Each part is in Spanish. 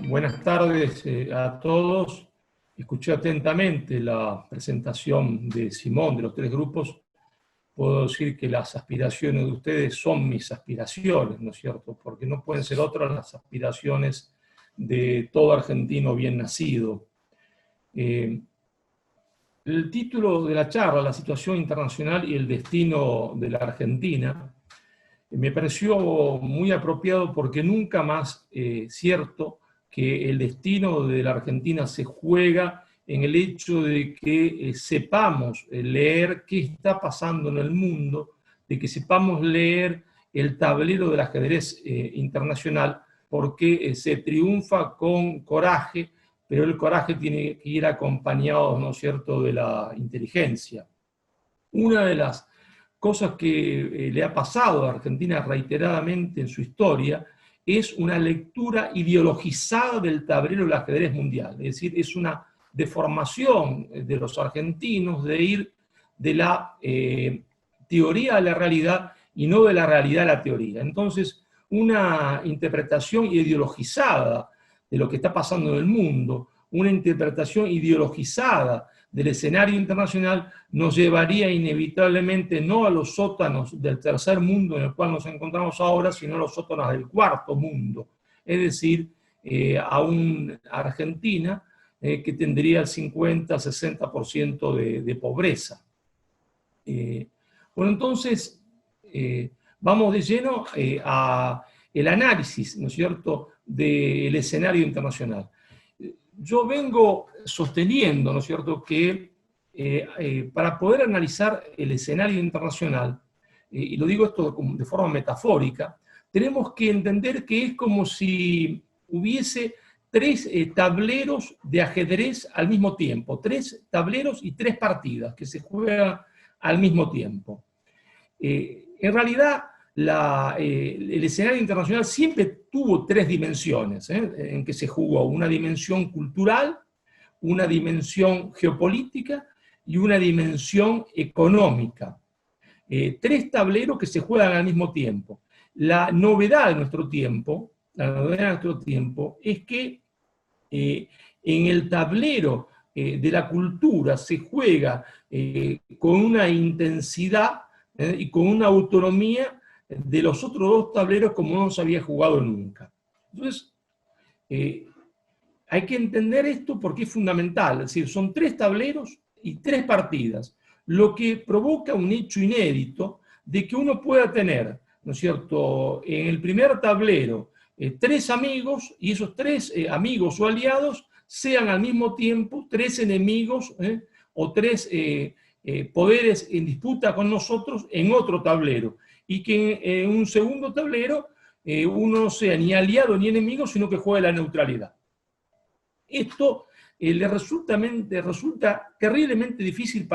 Buenas tardes a todos. Escuché atentamente la presentación de Simón de los tres grupos. Puedo decir que las aspiraciones de ustedes son mis aspiraciones, ¿no es cierto? Porque no pueden ser otras las aspiraciones de todo argentino bien nacido. El título de la charla, La situación internacional y el destino de la Argentina, me pareció muy apropiado porque nunca más cierto que el destino de la Argentina se juega en el hecho de que sepamos leer qué está pasando en el mundo, de que sepamos leer el tablero del ajedrez internacional, porque se triunfa con coraje, pero el coraje tiene que ir acompañado, ¿no es cierto?, de la inteligencia. Una de las cosas que le ha pasado a Argentina reiteradamente en su historia es una lectura ideologizada del tablero del ajedrez mundial. Es decir, es una deformación de los argentinos de ir de la teoría a la realidad y no de la realidad a la teoría. Entonces, una interpretación ideologizada de lo que está pasando en el mundo, una interpretación ideologizada del escenario internacional nos llevaría inevitablemente no a los sótanos del tercer mundo en el cual nos encontramos ahora, sino a los sótanos del cuarto mundo, es decir, a una Argentina que tendría el 50-60% de pobreza. Bueno, entonces vamos de lleno a el análisis, ¿no es cierto?, del escenario internacional. Yo vengo sosteniendo, ¿no es cierto?, que para poder analizar el escenario internacional, y lo digo esto de forma metafórica, tenemos que entender que es como si hubiese tres tableros de ajedrez al mismo tiempo, tres tableros y tres partidas que se juegan al mismo tiempo. En realidad, el escenario internacional siempre tuvo tres dimensiones en que se jugó: una dimensión cultural, una dimensión geopolítica y una dimensión económica. Tres tableros que se juegan al mismo tiempo. La novedad de nuestro tiempo, es que en el tablero de la cultura se juega con una intensidad y con una autonomía de los otros dos tableros como no se había jugado nunca. Entonces, hay que entender esto porque es fundamental, es decir, son tres tableros y tres partidas, lo que provoca un hecho inédito de que uno pueda tener, ¿no es cierto?, en el primer tablero tres amigos, y esos tres amigos o aliados sean al mismo tiempo tres enemigos o tres poderes en disputa con nosotros en otro tablero, y que en un segundo tablero uno no sea ni aliado ni enemigo, sino que juegue la neutralidad. Esto le resulta terriblemente difícil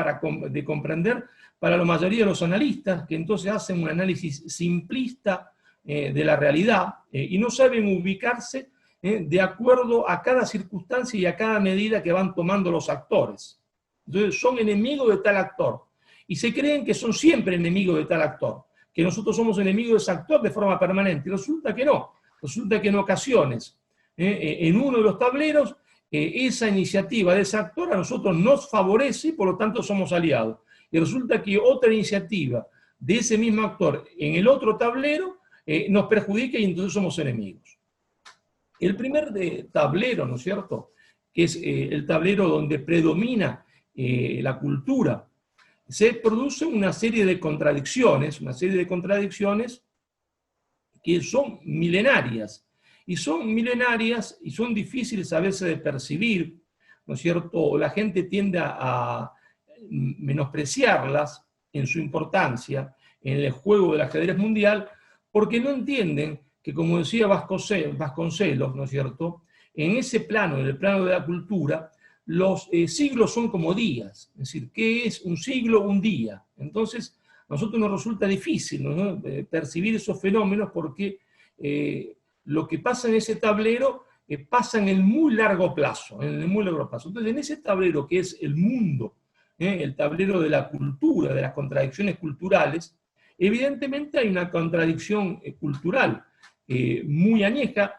de comprender para la mayoría de los analistas, que entonces hacen un análisis simplista de la realidad y no saben ubicarse de acuerdo a cada circunstancia y a cada medida que van tomando los actores. Entonces son enemigos de tal actor y se creen que son siempre enemigos de tal actor, que nosotros somos enemigos de ese actor de forma permanente. Y resulta que no, resulta que en ocasiones en uno de los tableros esa iniciativa de ese actor a nosotros nos favorece y por lo tanto somos aliados. Y resulta que otra iniciativa de ese mismo actor en el otro tablero nos perjudica y entonces somos enemigos. El primer tablero, ¿no es cierto?, que es el tablero donde predomina la cultura, se produce una serie de contradicciones que son milenarias. Y son milenarias y son difíciles a veces de percibir, ¿no es cierto? La gente tiende a menospreciarlas en su importancia en el juego del ajedrez mundial, porque no entienden que, como decía Vasconcelos, ¿no es cierto?, en ese plano, en el plano de la cultura, los siglos son como días. Es decir, ¿qué es un siglo? Un día. Entonces, a nosotros nos resulta difícil, ¿no?, percibir esos fenómenos porque lo que pasa en ese tablero pasa en el muy largo plazo, Entonces, en ese tablero que es el mundo, el tablero de la cultura, de las contradicciones culturales, Evidentemente hay una contradicción cultural muy añeja,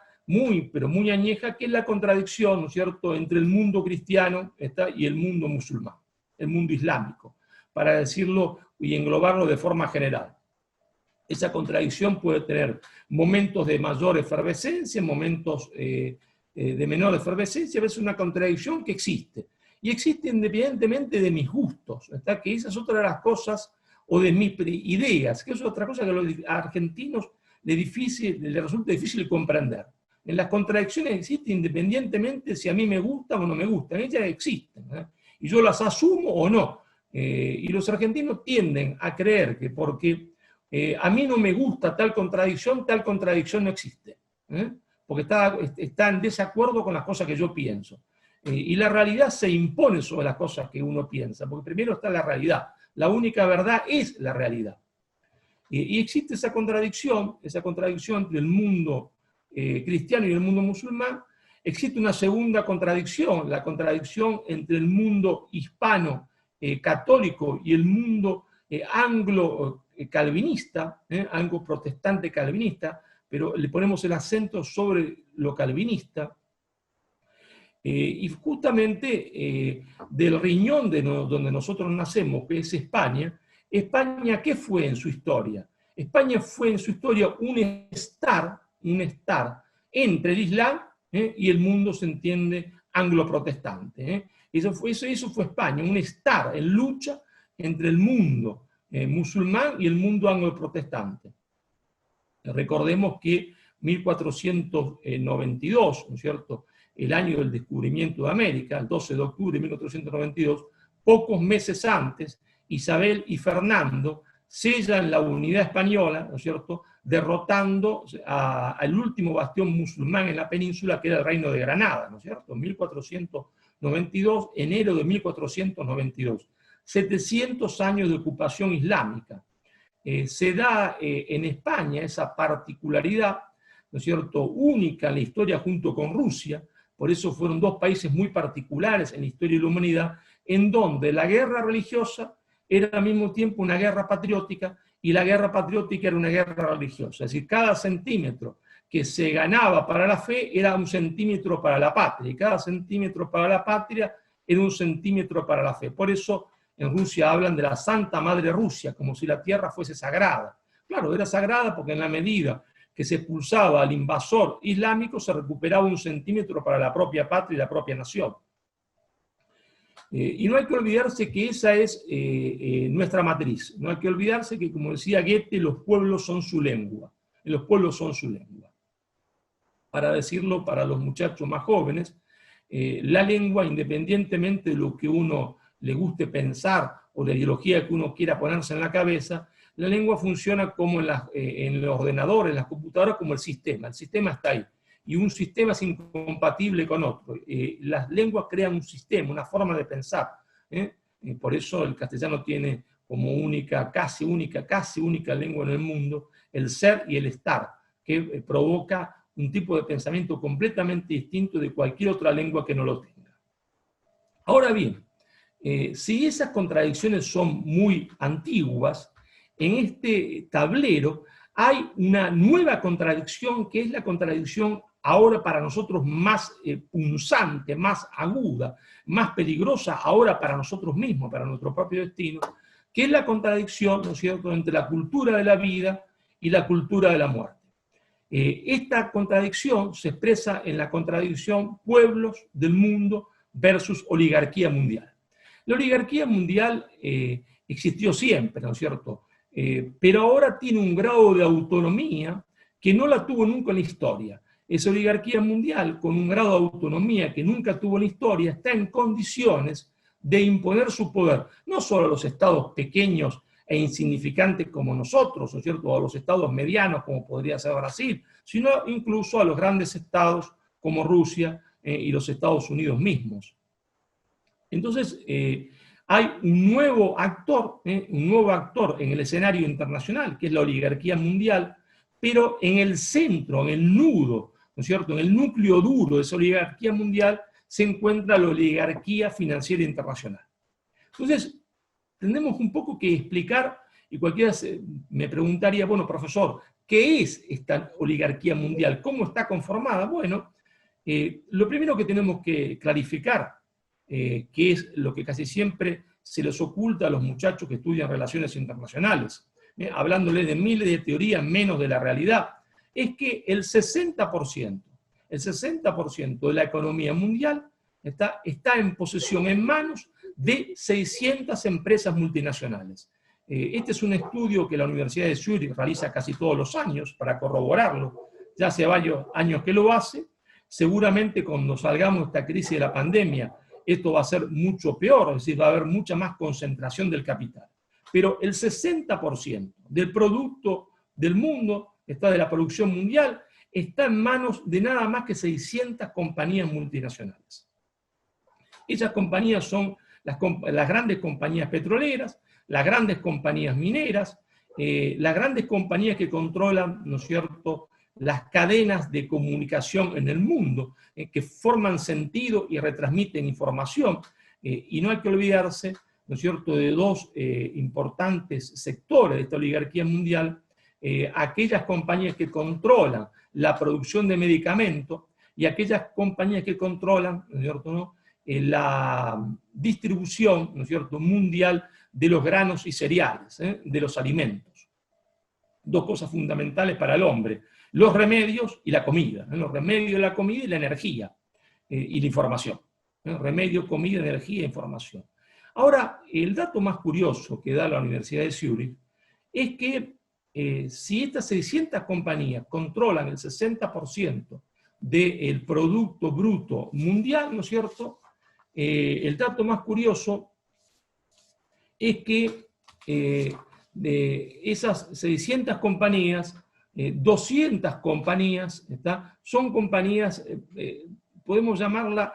pero muy añeja, que es la contradicción, ¿no es cierto?, entre el mundo cristiano y el mundo musulmán, el mundo islámico, para decirlo y englobarlo de forma general. Esa contradicción puede tener momentos de mayor efervescencia, momentos de menor efervescencia, a veces una contradicción que existe. Y existe independientemente de mis gustos, ¿está? Que esa es otra de las cosas, o de mis ideas, que es otra cosa que a los argentinos les resulta difícil comprender. En las contradicciones existen independientemente si a mí me gustan o no me gustan, ellas existen, ¿eh? Y yo las asumo o no. Y los argentinos tienden a creer que porque a mí no me gusta tal contradicción no existe, ¿eh? Porque está en desacuerdo con las cosas que yo pienso. Y la realidad se impone sobre las cosas que uno piensa, porque primero está la realidad. La única verdad es la realidad. Y existe esa contradicción entre el mundo cristiano y el mundo musulmán. Existe una segunda contradicción, la contradicción entre el mundo hispano católico y el mundo anglo-calvinista, anglo-protestante calvinista, pero le ponemos el acento sobre lo calvinista. Y justamente del riñón donde nosotros nacemos, que es España, España, ¿qué fue en su historia? España fue en su historia un estar entre el Islam y el mundo, se entiende, anglo-protestante. Eso fue España, un estar en lucha entre el mundo musulmán y el mundo anglo-protestante. Recordemos que 1492, ¿no es cierto?, el año del descubrimiento de América, el 12 de octubre de 1492, pocos meses antes, Isabel y Fernando sellan la unidad española, ¿no es cierto?, derrotando al último bastión musulmán en la península, que era el Reino de Granada, ¿no es cierto?, 1492, enero de 1492. 700 años de ocupación islámica. Se da en España esa particularidad, ¿no es cierto?, única en la historia junto con Rusia. Por eso fueron dos países muy particulares en la historia de la humanidad, en donde la guerra religiosa era al mismo tiempo una guerra patriótica, y la guerra patriótica era una guerra religiosa. Es decir, cada centímetro que se ganaba para la fe era un centímetro para la patria, y cada centímetro para la patria era un centímetro para la fe. Por eso en Rusia hablan de la Santa Madre Rusia, como si la tierra fuese sagrada. Claro, era sagrada porque en la medida que se expulsaba al invasor islámico, se recuperaba un centímetro para la propia patria y la propia nación. Y no hay que olvidarse que esa es nuestra matriz. No hay que olvidarse que, como decía Goethe, los pueblos son su lengua. Los pueblos son su lengua. Para decirlo para los muchachos más jóvenes, la lengua, independientemente de lo que uno le guste pensar o la ideología que uno quiera ponerse en la cabeza, la lengua funciona como en los ordenadores, en las computadoras, como el sistema. El sistema está ahí. Y un sistema es incompatible con otro. Las lenguas crean un sistema, una forma de pensar. Por eso el castellano tiene como casi única lengua en el mundo, el ser y el estar, que provoca un tipo de pensamiento completamente distinto de cualquier otra lengua que no lo tenga. Ahora bien, si esas contradicciones son muy antiguas, en este tablero hay una nueva contradicción, que es la contradicción ahora para nosotros más punzante, más aguda, más peligrosa ahora para nosotros mismos, para nuestro propio destino, que es la contradicción, ¿no es cierto?, entre la cultura de la vida y la cultura de la muerte. Esta contradicción se expresa en la contradicción pueblos del mundo versus oligarquía mundial. La oligarquía mundial existió siempre, ¿no es cierto?, pero ahora tiene un grado de autonomía que no la tuvo nunca en la historia. Esa oligarquía mundial, con un grado de autonomía que nunca tuvo en la historia, está en condiciones de imponer su poder, no solo a los estados pequeños e insignificantes como nosotros, ¿no es cierto?, o a los estados medianos como podría ser Brasil, sino incluso a los grandes estados como Rusia y los Estados Unidos mismos. Entonces, hay un nuevo actor en el escenario internacional, que es la oligarquía mundial, pero en el centro, en el nudo, ¿no es cierto?, en el núcleo duro de esa oligarquía mundial se encuentra la oligarquía financiera internacional. Entonces, tenemos un poco que explicar Y cualquiera me preguntaría, bueno, profesor, ¿qué es esta oligarquía mundial? ¿Cómo está conformada? Bueno, lo primero que tenemos que clarificar, que es lo que casi siempre se les oculta a los muchachos que estudian relaciones internacionales, hablándole de miles de teorías menos de la realidad, es que el 60% de la economía mundial está en posesión, en manos de 600 empresas multinacionales. Este es un estudio que la Universidad de Zúrich realiza casi todos los años para corroborarlo. Ya hace varios años que lo hace. Seguramente cuando salgamos de esta crisis de la pandemia, esto va a ser mucho peor, es decir, va a haber mucha más concentración del capital. Pero el 60% del producto del mundo, está de la producción mundial, está en manos de nada más que 600 compañías multinacionales. Esas compañías son las grandes compañías petroleras, las grandes compañías mineras, las grandes compañías que controlan, ¿no es cierto?, las cadenas de comunicación en el mundo, que forman sentido y retransmiten información. Y no hay que olvidarse, ¿no es cierto?, de dos importantes sectores de esta oligarquía mundial, aquellas compañías que controlan la producción de medicamentos y aquellas compañías que controlan, ¿no es cierto?, ¿no?, la distribución, ¿no es cierto?, mundial de los granos y cereales, de los alimentos. Dos cosas fundamentales para el hombre: los remedios y la comida. Los remedios, la comida y la energía y la información. Remedio, comida, energía e información. Ahora, el dato más curioso que da la Universidad de Zúrich es que si estas 600 compañías controlan el 60% del Producto Bruto Mundial, ¿no es cierto?, el dato más curioso es que de esas 600 compañías, 200 compañías, son compañías, podemos llamarlas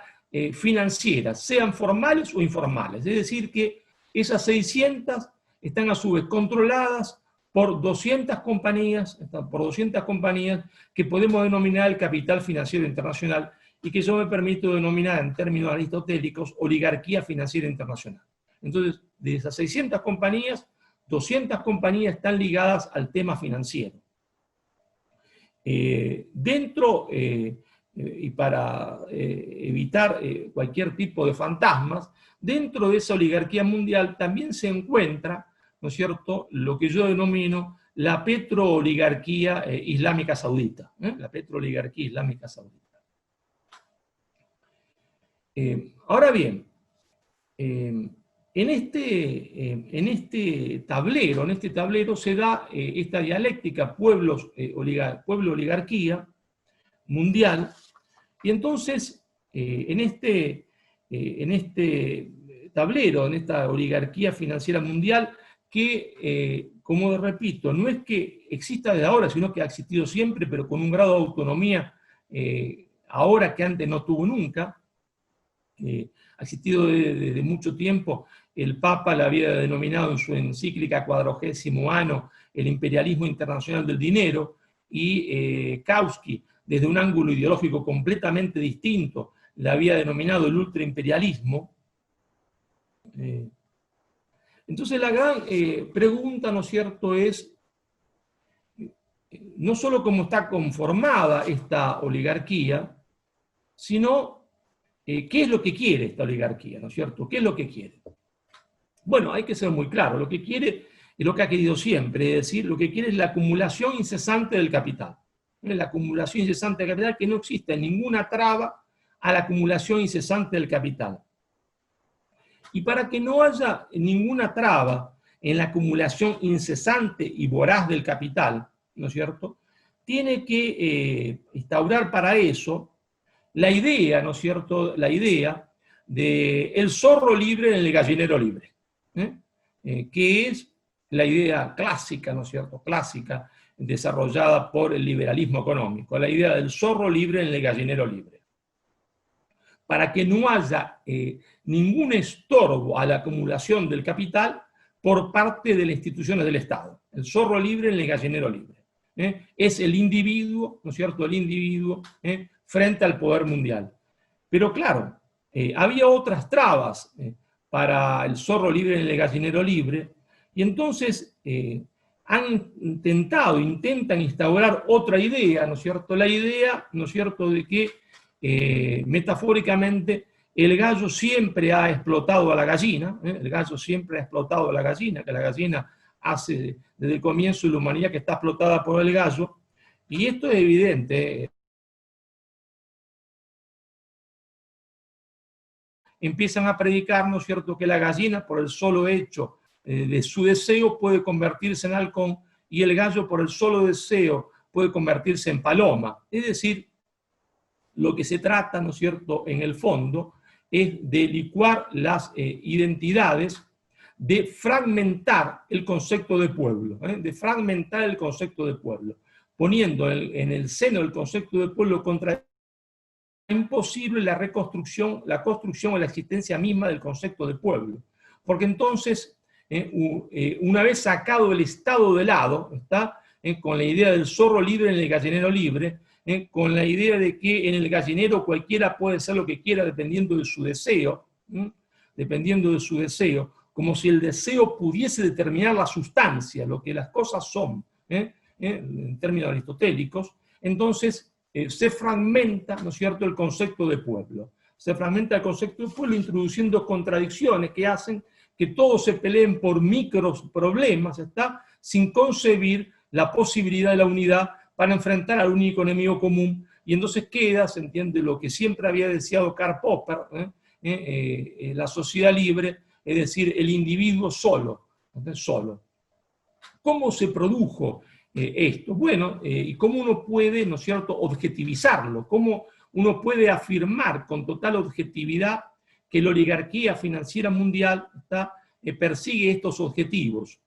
financieras, sean formales o informales. Es decir, que esas 600 están a su vez controladas por 200 compañías, que podemos denominar el capital financiero internacional, y que yo me permito denominar en términos aristotélicos oligarquía financiera internacional. Entonces, de esas 600 compañías, 200 compañías están ligadas al tema financiero. Y para evitar cualquier tipo de fantasmas, dentro de esa oligarquía mundial también se encuentra, ¿no es cierto?, lo que yo denomino la petrooligarquía islámica saudita. La petrooligarquía islámica saudita. Ahora bien, en este tablero se da esta dialéctica pueblo-oligarquía mundial, y entonces en este tablero, en esta oligarquía financiera mundial, que, como repito, no es que exista desde ahora, sino que ha existido siempre, pero con un grado de autonomía ahora que antes no tuvo nunca. Ha existido desde mucho tiempo. El Papa la había denominado en su encíclica 40º Anno el imperialismo internacional del dinero, y Kautsky, desde un ángulo ideológico completamente distinto, la había denominado el ultraimperialismo. Entonces la gran pregunta, ¿no es cierto?, es no solo cómo está conformada esta oligarquía, sino ¿qué es lo que quiere esta oligarquía? ¿No es cierto? ¿Qué es lo que quiere? Bueno, hay que ser muy claro. Lo que quiere es lo que ha querido siempre, es decir, lo que quiere es la acumulación incesante del capital. La acumulación incesante del capital, que no existe ninguna traba a la acumulación incesante del capital. Y para que no haya ninguna traba en la acumulación incesante y voraz del capital, ¿no es cierto?, tiene que instaurar para eso la idea, ¿no es cierto?, la idea de el zorro libre en el gallinero libre, que es la idea clásica, ¿no es cierto?, clásica, desarrollada por el liberalismo económico, la idea del zorro libre en el gallinero libre. Para que no haya ningún estorbo a la acumulación del capital por parte de las instituciones del Estado. El zorro libre en el gallinero libre. Es el individuo, ¿no es cierto?, el individuo frente al poder mundial. Pero claro, había otras trabas para el zorro libre en el gallinero libre, Y entonces intentan instaurar otra idea, ¿no es cierto? La idea, ¿no es cierto?, de que metafóricamente el gallo siempre ha explotado a la gallina, el gallo siempre ha explotado a la gallina, que la gallina hace desde el comienzo de la humanidad que está explotada por el gallo, y esto es evidente. Empiezan a predicar, ¿no es cierto?, que la gallina, por el solo hecho de su deseo, puede convertirse en halcón, y el gallo, por el solo deseo, puede convertirse en paloma. Es decir, lo que se trata, ¿no es cierto?, en el fondo, es de licuar las identidades, de fragmentar el concepto de pueblo, de fragmentar el concepto de pueblo, poniendo en el seno del concepto de pueblo contra imposible la reconstrucción, la construcción o la existencia misma del concepto de pueblo. Porque entonces, una vez sacado el Estado de lado, ¿está?, con la idea del zorro libre en el gallinero libre, con la idea de que en el gallinero cualquiera puede hacer lo que quiera dependiendo de su deseo, dependiendo de su deseo, como si el deseo pudiese determinar la sustancia, lo que las cosas son, en términos aristotélicos. Entonces se fragmenta, ¿no es cierto?, el concepto de pueblo. Se fragmenta el concepto de pueblo introduciendo contradicciones que hacen que todos se peleen por micros problemas, ¿está?, sin concebir la posibilidad de la unidad para enfrentar al único enemigo común. Y entonces queda, se entiende, lo que siempre había deseado Karl Popper, la sociedad libre, es decir, el individuo solo, solo. ¿Cómo se produjo esto? Bueno, y cómo uno puede, ¿no es cierto?, objetivizarlo, cómo uno puede afirmar con total objetividad que la oligarquía financiera mundial persigue estos objetivos.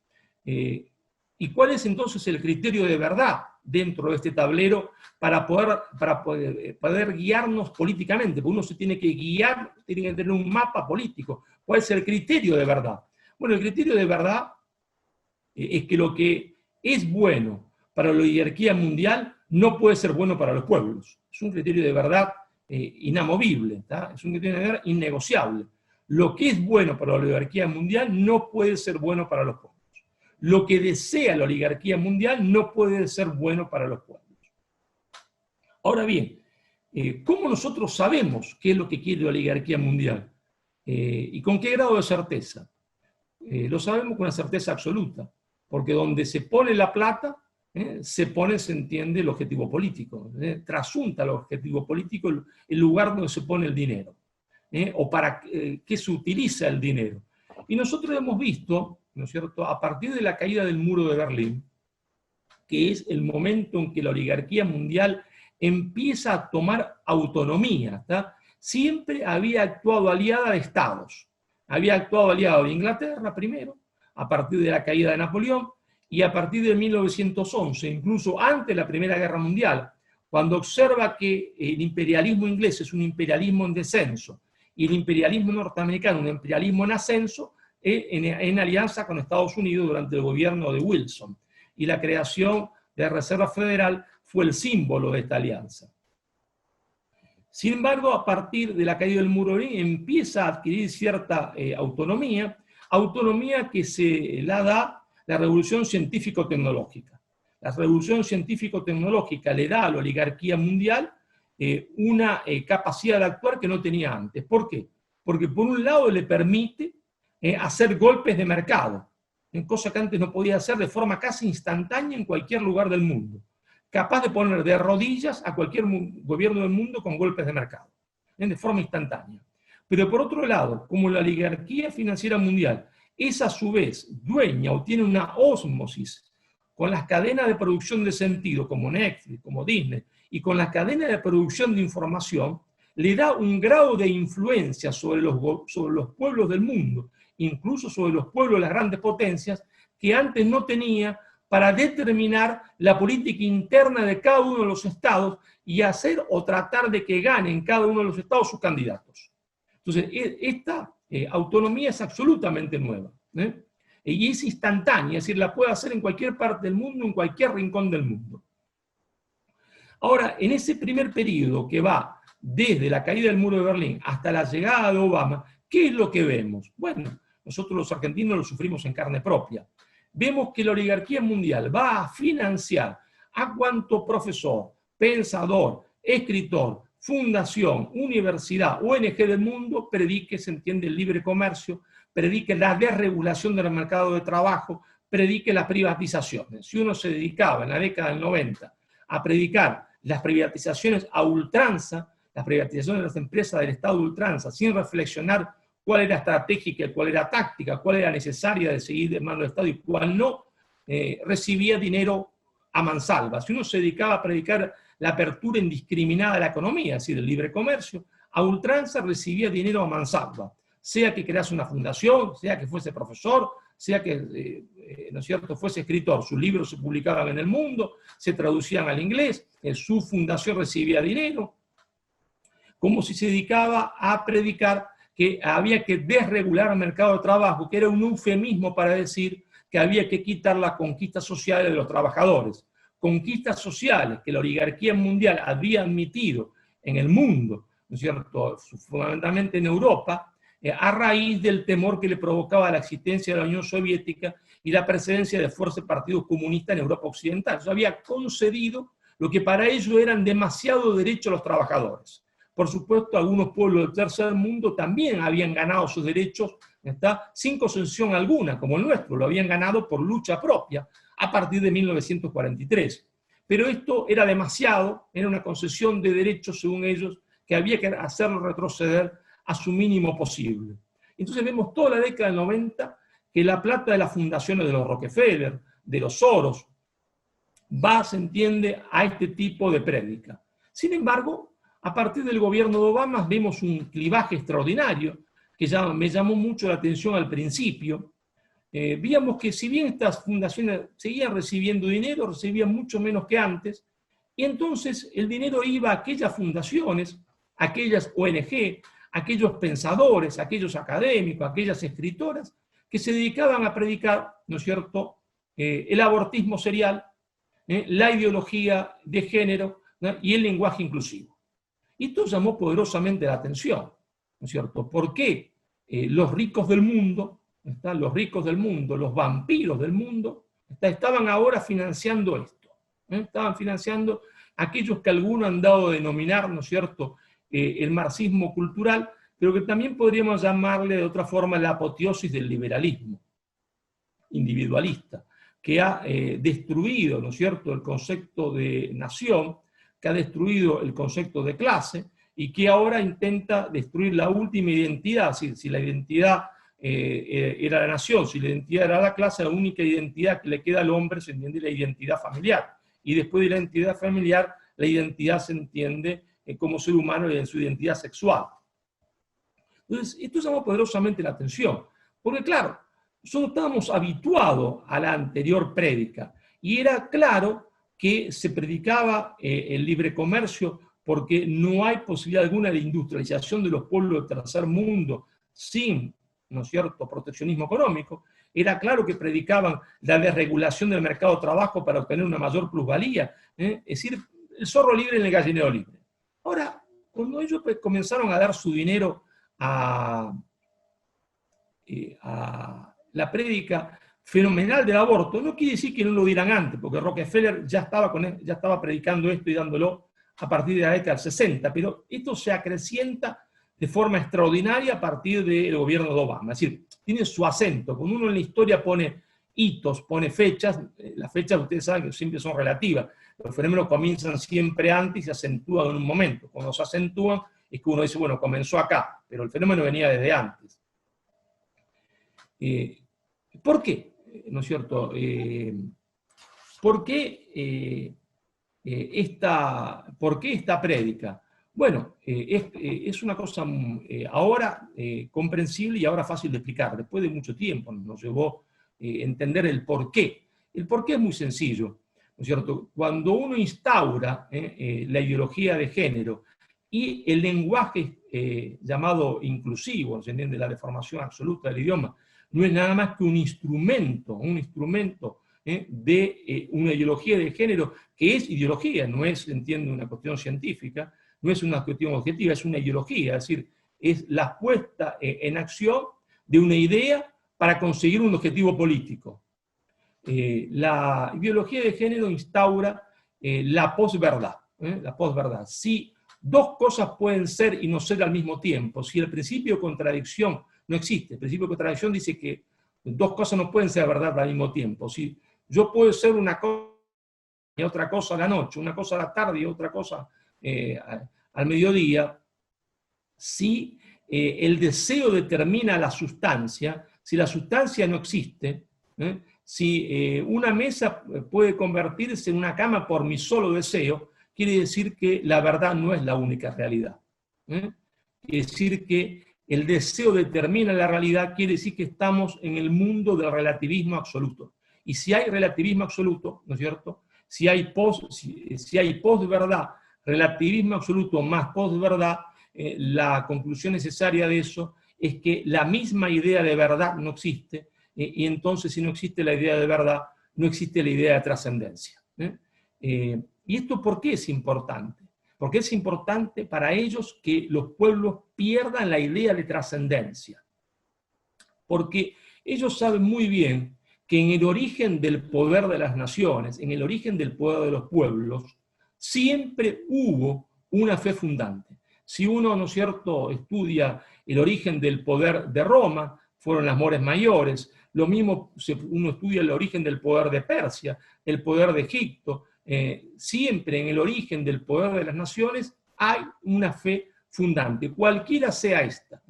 ¿Y cuál es entonces el criterio de verdad dentro de este tablero para poder guiarnos políticamente? Porque uno se tiene que guiar, tiene que tener un mapa político. ¿Cuál es el criterio de verdad? Bueno, el criterio de verdad es que lo que es bueno para la oligarquía mundial no puede ser bueno para los pueblos. Es un criterio de verdad inamovible, ¿tá? Es un criterio de verdad innegociable. Lo que es bueno para la oligarquía mundial no puede ser bueno para los pueblos. Lo que desea la oligarquía mundial no puede ser bueno para los pueblos. Ahora bien, ¿cómo nosotros sabemos qué es lo que quiere la oligarquía mundial? ¿Y con qué grado de certeza? Lo sabemos con una certeza absoluta, porque donde se pone la plata, se entiende, el objetivo político. Trasunta el objetivo político el lugar donde se pone el dinero, o para qué se utiliza el dinero. Y nosotros hemos visto, ¿no es cierto?, a partir de la caída del muro de Berlín, que es el momento en que la oligarquía mundial empieza a tomar autonomía, ¿tá? Siempre había actuado aliada de estados. Había actuado aliado de Inglaterra primero, a partir de la caída de Napoleón, y a partir de 1911, incluso antes de la Primera Guerra Mundial, cuando observa que el imperialismo inglés es un imperialismo en descenso, y el imperialismo norteamericano un imperialismo en ascenso, en alianza con Estados Unidos durante el gobierno de Wilson. Y la creación de la Reserva Federal fue el símbolo de esta alianza. Sin embargo, a partir de la caída del muro de Berlín empieza a adquirir cierta autonomía que se la da la revolución científico-tecnológica. La revolución científico-tecnológica le da a la oligarquía mundial una capacidad de actuar que no tenía antes. ¿Por qué? Porque por un lado le permite hacer golpes de mercado, cosa que antes no podía hacer de forma casi instantánea en cualquier lugar del mundo. Capaz de poner de rodillas a cualquier gobierno del mundo con golpes de mercado, de forma instantánea. Pero por otro lado, como la oligarquía financiera mundial es a su vez dueña o tiene una ósmosis con las cadenas de producción de sentido, como Netflix, como Disney, y con las cadenas de producción de información, le da un grado de influencia sobre los pueblos del mundo, incluso sobre los pueblos de las grandes potencias, que antes no tenía, para determinar la política interna de cada uno de los estados y hacer o tratar de que ganen cada uno de los estados sus candidatos. Entonces, esta autonomía es absolutamente nueva, y es instantánea, es decir, la puede hacer en cualquier parte del mundo, en cualquier rincón del mundo. Ahora, en ese primer periodo que va desde la caída del muro de Berlín hasta la llegada de Obama, ¿qué es lo que vemos? Bueno, nosotros los argentinos lo sufrimos en carne propia. Vemos que la oligarquía mundial va a financiar a cuanto profesor, pensador, escritor, fundación, universidad, ONG del mundo predique, se entiende, el libre comercio, predique la desregulación del mercado de trabajo, predique las privatizaciones. Si uno se dedicaba en la década del 90 a predicar las privatizaciones a ultranza, las privatizaciones de las empresas del Estado a ultranza, sin reflexionar cuál era estratégica, cuál era táctica, cuál era necesaria de seguir de mano del Estado y cuál no, recibía dinero a mansalva. Si uno se dedicaba a predicar la apertura indiscriminada de la economía, es decir, el libre comercio, a ultranza recibía dinero a mansalva, sea que crease una fundación, sea que fuese profesor, sea que, ¿no es cierto?, fuese escritor. Sus libros se publicaban en el mundo, se traducían al inglés, su fundación recibía dinero, como si se dedicaba a predicar que había que desregular el mercado de trabajo, que era un eufemismo para decir que había que quitar las conquistas sociales de los trabajadores. Conquistas sociales que la oligarquía mundial había admitido en el mundo, ¿no es cierto?, fundamentalmente en Europa, a raíz del temor que le provocaba la existencia de la Unión Soviética y la presencia de fuerzas de partidos comunistas en Europa Occidental. Eso había concedido lo que para ellos eran demasiados derechos a los trabajadores. Por supuesto, algunos pueblos del tercer mundo también habían ganado sus derechos, ¿está?, sin concesión alguna, como el nuestro, lo habían ganado por lucha propia a partir de 1943. Pero esto era demasiado, era una concesión de derechos, según ellos, que había que hacerlo retroceder a su mínimo posible. Entonces vemos toda la década del 90 que la plata de las fundaciones de los Rockefeller, de los Soros, va, se entiende, a este tipo de prédica. Sin embargo, a partir del gobierno de Obama vemos un clivaje extraordinario que ya me llamó mucho la atención al principio. Víamos que si bien estas fundaciones seguían recibiendo dinero, recibían mucho menos que antes, y entonces el dinero iba a aquellas fundaciones, a aquellas ONG, a aquellos pensadores, a aquellos académicos, a aquellas escritoras que se dedicaban a predicar, ¿no es cierto?, el abortismo serial, la ideología de género, ¿no?, y el lenguaje inclusivo. Y esto llamó poderosamente la atención, ¿no es cierto? ¿Por qué los ricos del mundo, los ricos del mundo, los vampiros del mundo, estaban ahora financiando esto? Estaban financiando aquellos que algunos han dado a denominar, ¿no es cierto?, el marxismo cultural, pero que también podríamos llamarle de otra forma la apoteosis del liberalismo individualista, que ha destruido, ¿no es cierto?, el concepto de nación, que ha destruido el concepto de clase y que ahora intenta destruir la última identidad. Si la identidad era la nación, si la identidad era la clase, la única identidad que le queda al hombre se entiende la identidad familiar. Y después de la identidad familiar, la identidad se entiende como ser humano y en su identidad sexual. Entonces, esto llamó poderosamente la atención, porque claro, nosotros estábamos habituados a la anterior prédica, y era claro que se predicaba el libre comercio porque no hay posibilidad alguna de industrialización de los pueblos del tercer mundo sin, ¿no es cierto?, proteccionismo económico. Era claro que predicaban la desregulación del mercado de trabajo para obtener una mayor plusvalía, es decir, el zorro libre en el gallinero libre. Ahora, cuando ellos comenzaron a dar su dinero a la prédica fenomenal del aborto, no quiere decir que no lo dieran antes, porque Rockefeller ya estaba predicando esto y dándolo a partir de la década del 60, pero esto se acrecienta de forma extraordinaria a partir del gobierno de Obama. Es decir, tiene su acento. Cuando uno en la historia pone hitos, pone fechas, las fechas ustedes saben que siempre son relativas. Los fenómenos comienzan siempre antes y se acentúan en un momento. Cuando se acentúan es que uno dice, bueno, comenzó acá, pero el fenómeno venía desde antes. ¿Por qué? ¿No es cierto? ¿Por qué esta prédica? Bueno, es una cosa ahora comprensible y ahora fácil de explicar. Después de mucho tiempo nos llevó entender el porqué. El porqué es muy sencillo, ¿no es cierto? Cuando uno instaura la ideología de género y el lenguaje llamado inclusivo, ¿se entiende? La deformación absoluta del idioma, no es nada más que un instrumento de una ideología de género, que es ideología, no es, entiende, una cuestión científica, no es una cuestión objetiva, es una ideología, es decir, es la puesta en acción de una idea para conseguir un objetivo político. La ideología de género instaura la posverdad. La posverdad. Si dos cosas pueden ser y no ser al mismo tiempo, si el principio de contradicción no existe, el principio de contradicción dice que dos cosas no pueden ser verdad al mismo tiempo. Si yo puedo ser una cosa y otra cosa a la noche, una cosa a la tarde y otra cosa al mediodía, si el deseo determina la sustancia, si la sustancia no existe, si una mesa puede convertirse en una cama por mi solo deseo, quiere decir que la verdad no es la única realidad. Quiere decir que el deseo determina la realidad, quiere decir que estamos en el mundo del relativismo absoluto. Y si hay relativismo absoluto, ¿no es cierto? Si hay posverdad, relativismo absoluto más posverdad, la conclusión necesaria de eso es que la misma idea de verdad no existe, y entonces si no existe la idea de verdad, no existe la idea de trascendencia. ¿Y esto por qué es importante? Porque es importante para ellos que los pueblos pierdan la idea de trascendencia. Porque ellos saben muy bien que en el origen del poder de las naciones, en el origen del poder de los pueblos, siempre hubo una fe fundante. Si uno, ¿no es cierto?, estudia el origen del poder de Roma, fueron las mores mayores. Lo mismo uno estudia el origen del poder de Persia, el poder de Egipto. Siempre en el origen del poder de las naciones hay una fe fundante, cualquiera sea esta,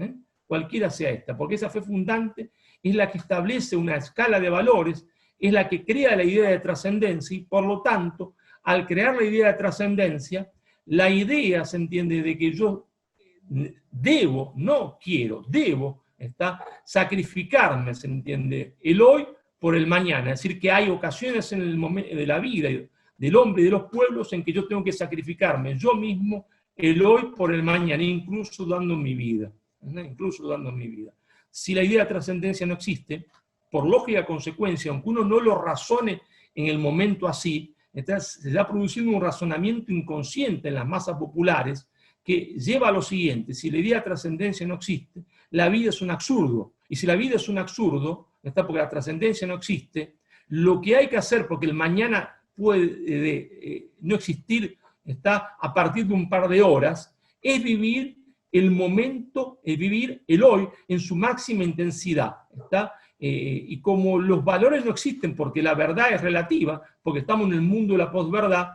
porque esa fe fundante es la que establece una escala de valores, es la que crea la idea de trascendencia, y por lo tanto, al crear la idea de trascendencia, la idea, se entiende, de que yo debo, no quiero, debo, sacrificarme, se entiende, el hoy por el mañana. Es decir, que hay ocasiones en el momento de la vida del hombre y de los pueblos en que yo tengo que sacrificarme yo mismo el hoy por el mañana, incluso dando mi vida. Incluso dando mi vida. Si la idea de trascendencia no existe, por lógica consecuencia, aunque uno no lo razone en el momento así, se va produciendo un razonamiento inconsciente en las masas populares que lleva a lo siguiente: si la idea de trascendencia no existe, la vida es un absurdo. Y si la vida es un absurdo, porque la trascendencia no existe, lo que hay que hacer, porque el mañana puede no existir, a partir de un par de horas, es vivir el momento, es vivir el hoy en su máxima intensidad. Y como los valores no existen, porque la verdad es relativa, porque estamos en el mundo de la posverdad,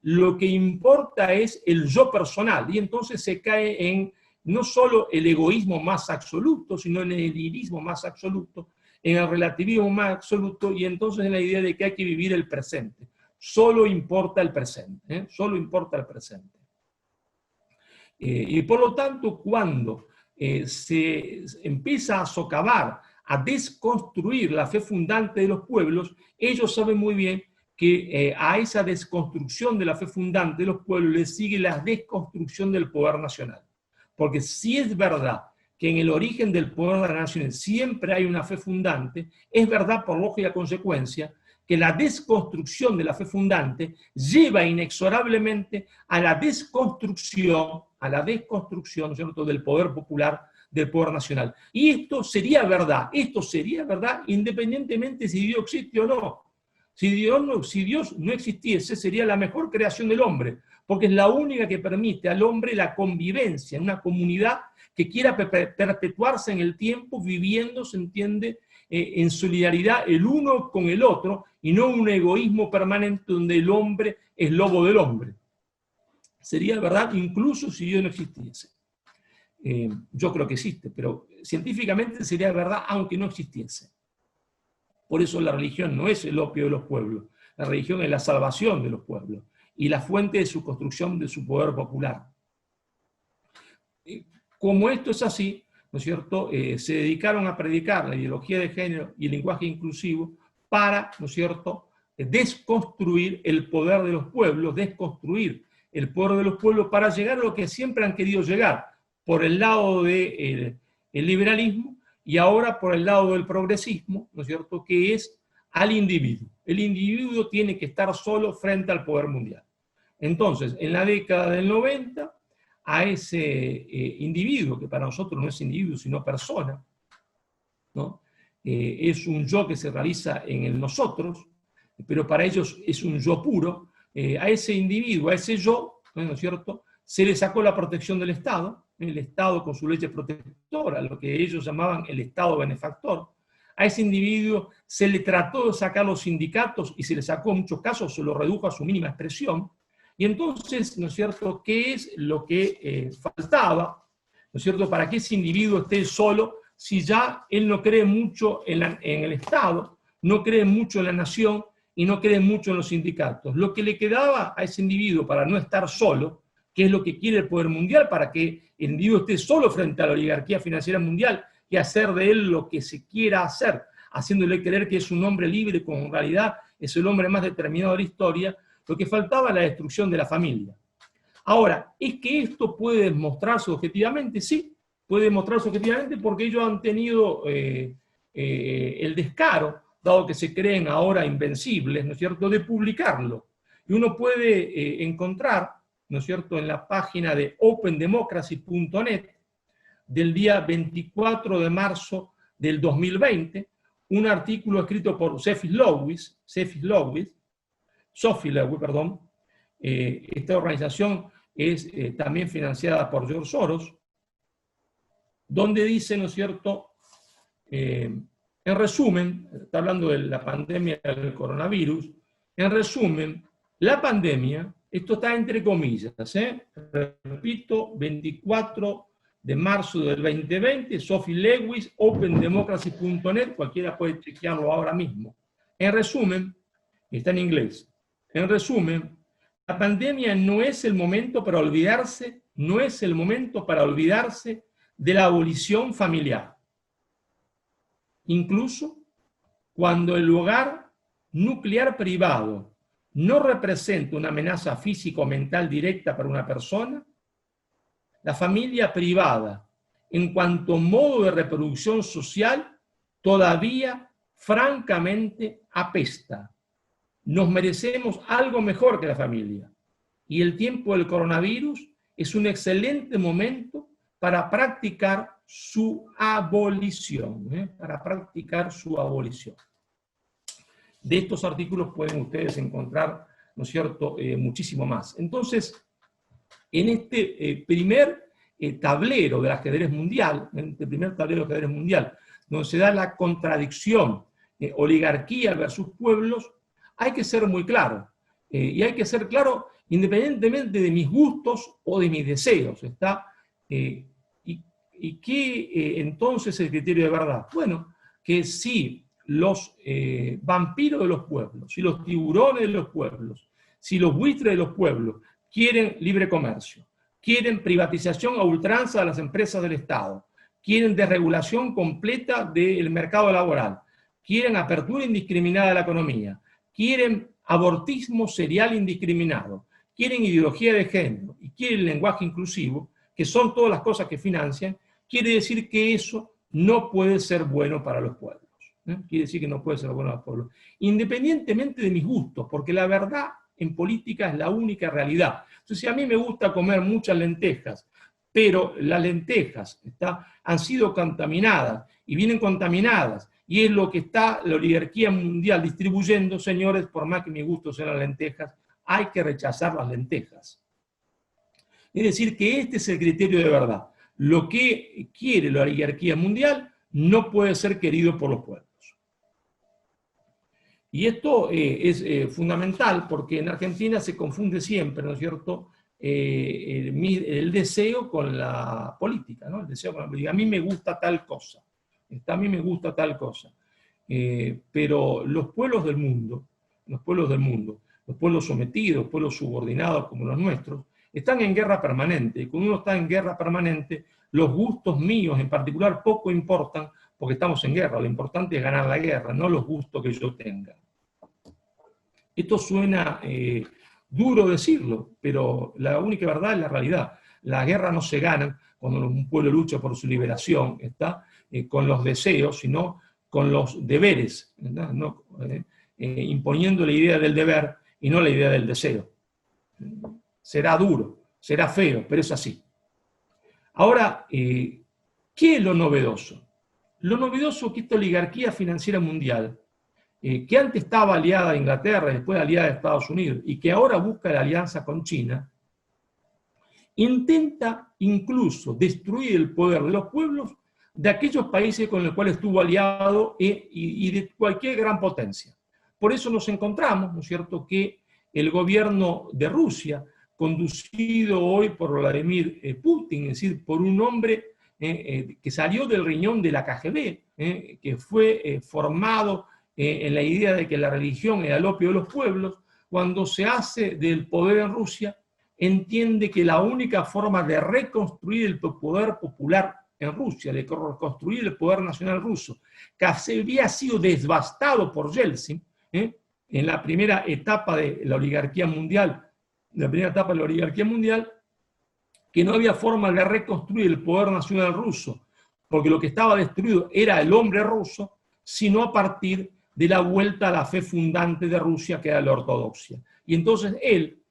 lo que importa es el yo personal, y entonces se cae en no solo el egoísmo más absoluto, sino en el nihilismo más absoluto, en el relativismo más absoluto, y entonces en la idea de que hay que vivir el presente. Solo importa el presente, solo importa el presente. Y por lo tanto, cuando se empieza a socavar, a desconstruir la fe fundante de los pueblos, ellos saben muy bien que a esa desconstrucción de la fe fundante de los pueblos les sigue la desconstrucción del poder nacional. Porque si es verdad que en el origen del poder de las naciones siempre hay una fe fundante, es verdad por lógica consecuencia que la desconstrucción de la fe fundante lleva inexorablemente a la desconstrucción, ¿no es cierto?, del poder popular, del poder nacional. Y esto sería verdad independientemente si Dios existe o no. Si Dios no existiese, sería la mejor creación del hombre, porque es la única que permite al hombre la convivencia en una comunidad que quiera perpetuarse en el tiempo, viviendo, se entiende, en solidaridad el uno con el otro, y no un egoísmo permanente donde el hombre es lobo del hombre. Sería verdad incluso si Dios no existiese. Yo creo que existe, pero científicamente sería verdad aunque no existiese. Por eso la religión no es el opio de los pueblos, la religión es la salvación de los pueblos y la fuente de su construcción, de su poder popular. Como esto es así, ¿no es cierto?, se dedicaron a predicar la ideología de género y el lenguaje inclusivo para, ¿no es cierto?, desconstruir el poder de los pueblos, desconstruir el poder de los pueblos para llegar a lo que siempre han querido llegar, por el lado del liberalismo y ahora por el lado del progresismo, ¿no es cierto?, que es al individuo. El individuo tiene que estar solo frente al poder mundial. Entonces, en la década del 90, a ese individuo, que para nosotros no es individuo, sino persona, ¿no?, es un yo que se realiza en el nosotros, pero para ellos es un yo puro. A ese individuo, a ese yo, ¿no es cierto?, se le sacó la protección del Estado, el Estado con su ley protectora, lo que ellos llamaban el Estado benefactor. A ese individuo se le trató de sacar los sindicatos y se le sacó en muchos casos, se lo redujo a su mínima expresión. Y entonces, ¿no es cierto?, ¿qué es lo que faltaba, ¿no es cierto?, para que ese individuo esté solo, si ya él no cree mucho en el Estado, no cree mucho en la nación y no cree mucho en los sindicatos. Lo que le quedaba a ese individuo para no estar solo, que es lo que quiere el poder mundial, para que el individuo esté solo frente a la oligarquía financiera mundial y hacer de él lo que se quiera hacer, haciéndole creer que es un hombre libre, cuando en realidad es el hombre más determinado de la historia. Lo que faltaba es la destrucción de la familia. Ahora, ¿es que esto puede demostrarse objetivamente? Sí, puede demostrarse objetivamente porque ellos han tenido el descaro, dado que se creen ahora invencibles, ¿no es cierto?, de publicarlo. Y uno puede encontrar, ¿no es cierto?, en la página de opendemocracy.net del día 24 de marzo del 2020, un artículo escrito por Sophie Lewis, perdón. Esta organización es también financiada por George Soros, donde dice, ¿no es cierto?, en resumen, está hablando de la pandemia del coronavirus, en resumen, la pandemia, esto está entre comillas, repito, 24 de marzo del 2020, Sophie Lewis, opendemocracy.net, cualquiera puede chequearlo ahora mismo. En resumen, está en inglés, en resumen, la pandemia no es el momento para olvidarse, no es el momento para olvidarse de la abolición familiar. Incluso cuando el hogar nuclear privado no representa una amenaza física o mental directa para una persona, la familia privada, en cuanto modo de reproducción social, todavía francamente apesta. Nos merecemos algo mejor que la familia. Y el tiempo del coronavirus es un excelente momento para practicar su abolición. De estos artículos pueden ustedes encontrar, ¿no es cierto?, muchísimo más. Entonces, en este primer tablero del ajedrez mundial, donde se da la contradicción oligarquía versus pueblos, hay que ser muy claro. Y hay que ser claro independientemente de mis gustos o de mis deseos. ¿Y qué entonces es el criterio de verdad? Bueno, que si los vampiros de los pueblos, si los tiburones de los pueblos, si los buitres de los pueblos quieren libre comercio, quieren privatización a ultranza de las empresas del Estado, quieren desregulación completa del mercado laboral, quieren apertura indiscriminada de la economía, quieren abortismo serial indiscriminado, quieren ideología de género y quieren lenguaje inclusivo, que son todas las cosas que financian, quiere decir que eso no puede ser bueno para los pueblos. Quiere decir que no puede ser bueno para los pueblos. Independientemente de mis gustos, porque la verdad en política es la única realidad. Entonces, si a mí me gusta comer muchas lentejas, pero las lentejas han sido contaminadas y vienen contaminadas, y es lo que está la oligarquía mundial distribuyendo, señores, por más que mi gusto sean las lentejas, hay que rechazar las lentejas. Es decir, que este es el criterio de verdad. Lo que quiere la oligarquía mundial no puede ser querido por los pueblos. Y esto es fundamental porque en Argentina se confunde siempre, ¿no es cierto?, el deseo con la política, ¿no? El deseo con la política. A mí me gusta tal cosa. A mí me gusta tal cosa. Pero los pueblos del mundo, los pueblos sometidos, pueblos subordinados como los nuestros, están en guerra permanente. Y cuando uno está en guerra permanente, los gustos míos en particular poco importan porque estamos en guerra. Lo importante es ganar la guerra, no los gustos que yo tenga. Esto suena duro decirlo, pero la única verdad es la realidad. Las guerras no se ganan cuando un pueblo lucha por su liberación, con los deseos, sino con los deberes, ¿no? Imponiendo la idea del deber y no la idea del deseo. Será duro, será feo, pero es así. Ahora, ¿qué es lo novedoso? Lo novedoso es que esta oligarquía financiera mundial, que antes estaba aliada a Inglaterra y después aliada a Estados Unidos, y que ahora busca la alianza con China, intenta incluso destruir el poder de los pueblos de aquellos países con los cuales estuvo aliado y de cualquier gran potencia. Por eso nos encontramos, ¿no es cierto?, que el gobierno de Rusia, conducido hoy por Vladimir Putin, es decir, por un hombre que salió del riñón de la KGB, que fue formado en la idea de que la religión era el opio de los pueblos, cuando se hace del poder en Rusia, entiende que la única forma de reconstruir el poder popular en Rusia, de reconstruir el poder nacional ruso, que había sido devastado por Yeltsin, en la primera etapa de la oligarquía mundial, que no había forma de reconstruir el poder nacional ruso, porque lo que estaba destruido era el hombre ruso, sino a partir de la vuelta a la fe fundante de Rusia, que era la ortodoxia. Y entonces él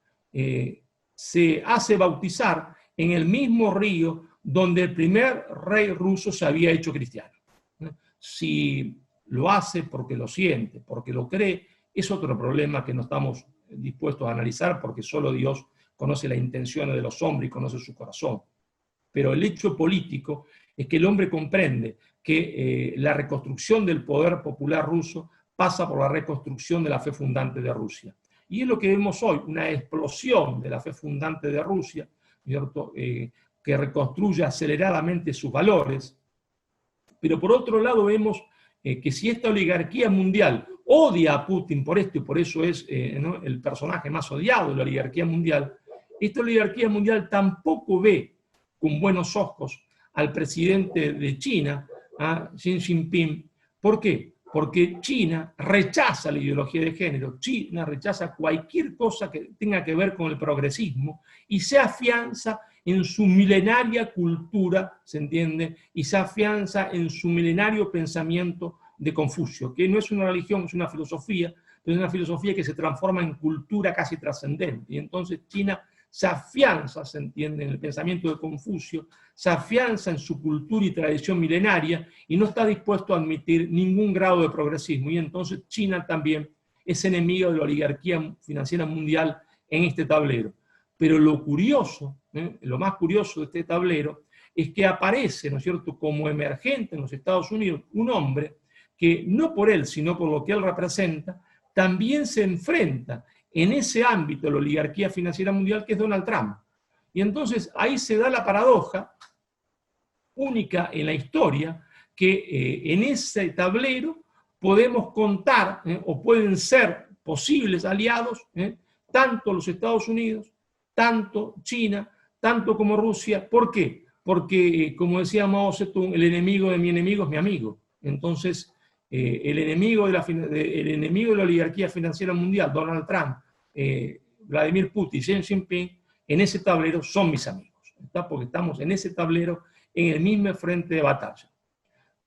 se hace bautizar en el mismo río donde el primer rey ruso se había hecho cristiano. Si lo hace porque lo siente, porque lo cree, es otro problema que no estamos dispuestos a analizar, porque solo Dios conoce las intenciones de los hombres y conoce su corazón. Pero el hecho político es que el hombre comprende que la reconstrucción del poder popular ruso pasa por la reconstrucción de la fe fundante de Rusia. Y es lo que vemos hoy, una explosión de la fe fundante de Rusia, ¿cierto? Que reconstruye aceleradamente sus valores. Pero por otro lado vemos que si esta oligarquía mundial odia a Putin por esto, y por eso es ¿no?, el personaje más odiado de la oligarquía mundial, esta oligarquía mundial tampoco ve con buenos ojos al presidente de China, a Xi Jinping. ¿Por qué? Porque China rechaza la ideología de género, China rechaza cualquier cosa que tenga que ver con el progresismo y se afianza en su milenaria cultura, ¿se entiende? Y se afianza en su milenario pensamiento de Confucio, que no es una religión, es una filosofía, pero es una filosofía que se transforma en cultura casi trascendente. Y entonces China se afianza, se entiende, en el pensamiento de Confucio, se afianza en su cultura y tradición milenaria y no está dispuesto a admitir ningún grado de progresismo. Y entonces China también es enemigo de la oligarquía financiera mundial en este tablero. Pero lo curioso, lo más curioso de este tablero, es que aparece, ¿no es cierto?, como emergente en los Estados Unidos un hombre que no por él, sino por lo que él representa, también se enfrenta en ese ámbito de la oligarquía financiera mundial, que es Donald Trump. Y entonces ahí se da la paradoja única en la historia, que en ese tablero podemos contar, o pueden ser posibles aliados, tanto los Estados Unidos, tanto China, tanto como Rusia. ¿Por qué? Porque, como decía Mao Zedong, el enemigo de mi enemigo es mi amigo. Entonces, el enemigo de la oligarquía financiera mundial, Donald Trump, Vladimir Putin y Xi Jinping, en ese tablero son mis amigos, ¿está? Porque estamos en ese tablero, en el mismo frente de batalla.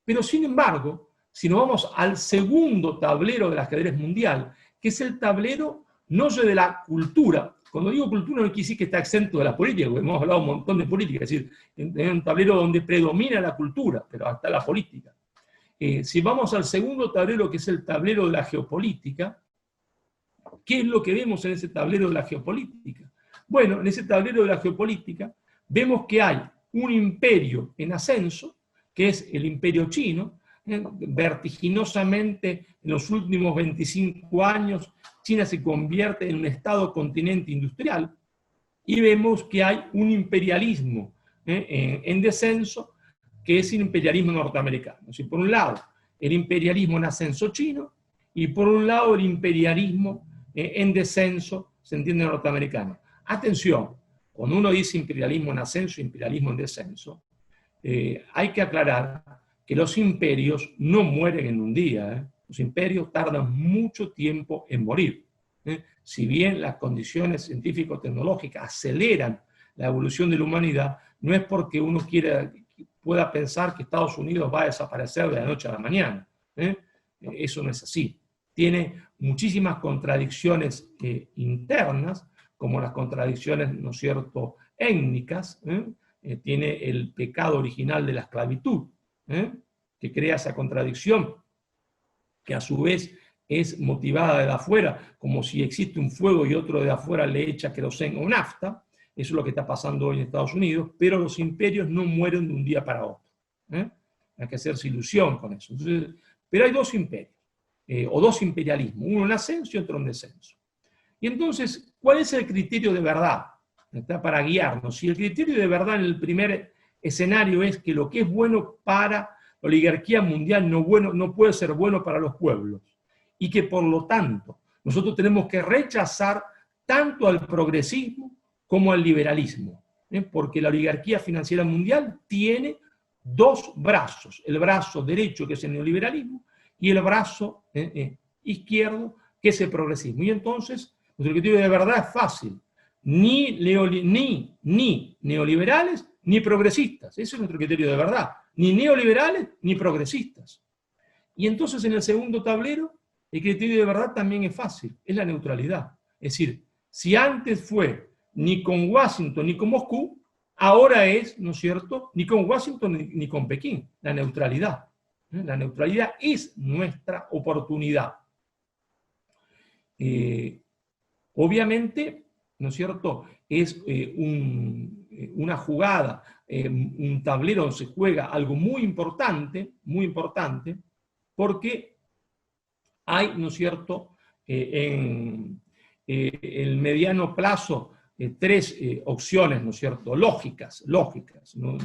Pero sin embargo, si nos vamos al segundo tablero del ajedrez mundial, que es el tablero no de la cultura. Cuando digo cultura no quiere decir que está exento de la política, porque hemos hablado un montón de política, es decir, en un tablero donde predomina la cultura, pero hasta la política. Si vamos al segundo tablero, que es el tablero de la geopolítica, ¿qué es lo que vemos en ese tablero de la geopolítica? Bueno, en ese tablero de la geopolítica vemos que hay un imperio en ascenso, que es el imperio chino. Vertiginosamente en los últimos 25 años China se convierte en un estado-continente industrial, y vemos que hay un imperialismo en descenso, que es el imperialismo norteamericano. O sea, por un lado, el imperialismo en ascenso chino, y por un lado, el imperialismo en descenso, se entiende, norteamericano. Atención, cuando uno dice imperialismo en ascenso, imperialismo en descenso, hay que aclarar que los imperios no mueren en un día. Los imperios tardan mucho tiempo en morir. Si bien las condiciones científico-tecnológicas aceleran la evolución de la humanidad, no es porque uno pueda pensar que Estados Unidos va a desaparecer de la noche a la mañana. Eso no es así. Tiene muchísimas contradicciones internas, como las contradicciones, ¿no es cierto?, étnicas. Tiene el pecado original de la esclavitud. que crea esa contradicción, que a su vez es motivada de afuera, como si existe un fuego y otro de afuera le echa queroseno o nafta. Eso es lo que está pasando hoy en Estados Unidos, pero los imperios no mueren de un día para otro. Hay que hacerse ilusión con eso. Entonces, pero hay dos imperios, o dos imperialismos, uno en ascenso y otro en descenso. Y entonces, ¿cuál es el criterio de verdad? Está para guiarnos. Si el criterio de verdad en el primer escenario es que lo que es bueno para la oligarquía mundial no puede ser bueno para los pueblos, y que por lo tanto nosotros tenemos que rechazar tanto al progresismo como al liberalismo, porque la oligarquía financiera mundial tiene dos brazos, el brazo derecho, que es el neoliberalismo, y el brazo izquierdo, que es el progresismo. Y entonces, nuestro criterio de verdad es fácil: ni neoliberales ni progresistas. Ese es nuestro criterio de verdad: ni neoliberales ni progresistas. Y entonces, en el segundo tablero, el criterio de verdad también es fácil, es la neutralidad. Es decir, si antes fue ni con Washington ni con Moscú, ahora es, ¿no es cierto?, ni con Washington ni con Pekín, la neutralidad. La neutralidad es nuestra oportunidad. Obviamente, ¿no es cierto?, es una jugada, un tablero donde se juega algo muy importante, porque hay, ¿no es cierto?, en el mediano plazo, tres opciones, ¿no es cierto?, lógicas, ¿no?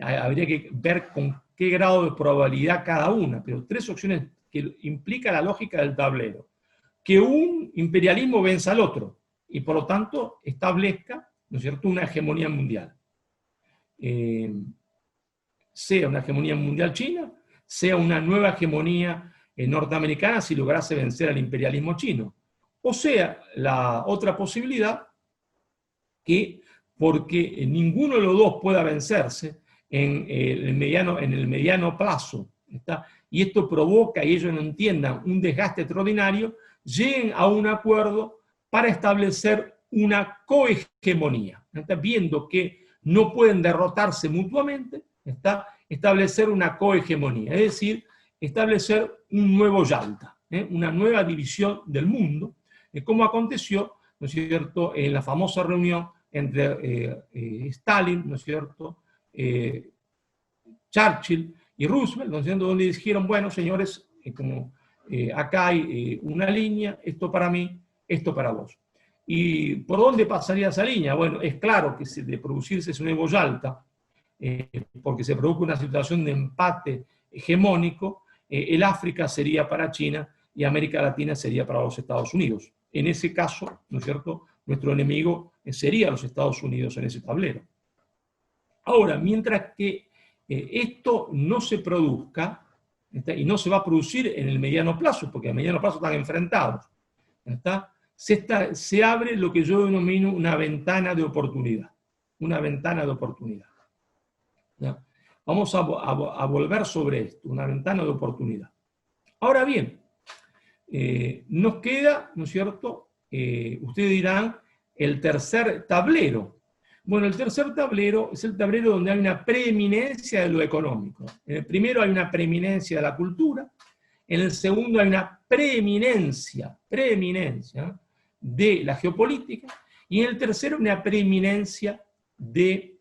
Habría que ver con qué grado de probabilidad cada una, pero tres opciones que implica la lógica del tablero: que un imperialismo venza al otro y por lo tanto establezca, ¿no es cierto?, una hegemonía mundial. Sea una hegemonía mundial china, sea una nueva hegemonía norteamericana si lograse vencer al imperialismo chino. O sea, la otra posibilidad, que porque ninguno de los dos pueda vencerse en el mediano plazo, ¿está?, y esto provoca, y ellos no entiendan, un desgaste extraordinario, lleguen a un acuerdo para establecer una cohegemonía. ¿Está? Viendo que no pueden derrotarse mutuamente, ¿está?, establecer una cohegemonía, es decir, establecer un nuevo Yalta, una nueva división del mundo, como aconteció, ¿no es cierto?, en la famosa reunión entre Stalin, ¿no es cierto?, Churchill y Roosevelt, ¿no es cierto?, donde dijeron: bueno, señores, acá hay una línea, esto para mí, esto para vos. ¿Y por dónde pasaría esa línea? Bueno, es claro que de producirse ese nuevo Yalta, porque se produjo una situación de empate hegemónico, el África sería para China y América Latina sería para los Estados Unidos. En ese caso, ¿no es cierto?, nuestro enemigo sería los Estados Unidos en ese tablero. Ahora, mientras que esto no se produzca, y no se va a producir en el mediano plazo, porque en el mediano plazo están enfrentados, se abre lo que yo denomino una ventana de oportunidad. Una ventana de oportunidad. ¿Ya? Vamos a volver sobre esto, una ventana de oportunidad. Ahora bien, nos queda, ¿no es cierto?, ustedes dirán, el tercer tablero. Bueno, el tercer tablero es el tablero donde hay una preeminencia de lo económico. En el primero hay una preeminencia de la cultura, en el segundo hay una preeminencia de la geopolítica, y en el tercero una preeminencia de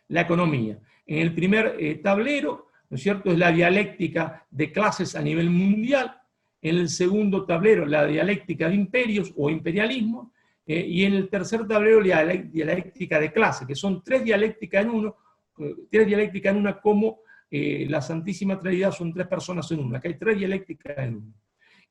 la economía. En el primer tablero, ¿no es cierto?, es la dialéctica de clases a nivel mundial. En el segundo tablero, la dialéctica de imperios o imperialismo. Y en el tercer tablero, la dialéctica de clase, que son tres dialécticas en una, como la Santísima Trinidad son tres personas en una. Acá hay tres dialécticas en una.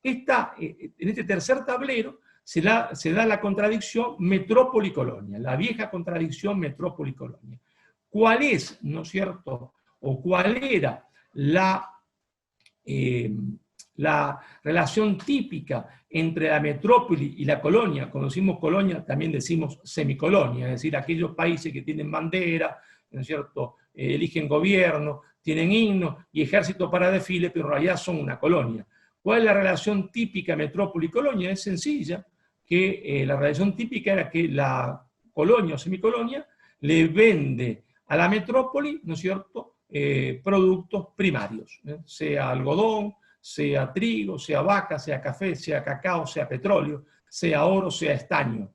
En este tercer tablero se da la contradicción metrópoli-colonia, la vieja contradicción metrópoli-colonia. ¿Cuál es, no es cierto, o cuál era la relación típica entre la metrópoli y la colonia? Cuando decimos colonia, también decimos semicolonia, es decir, aquellos países que tienen bandera, ¿no es cierto?, eligen gobierno, tienen himno y ejército para desfile, pero en realidad son una colonia. ¿Cuál es la relación típica metrópoli-colonia? Es sencilla, que la relación típica era que la colonia o semicolonia le vende a la metrópoli, ¿no es cierto?, productos primarios, sea algodón, sea trigo, sea vaca, sea café, sea cacao, sea petróleo, sea oro, sea estaño,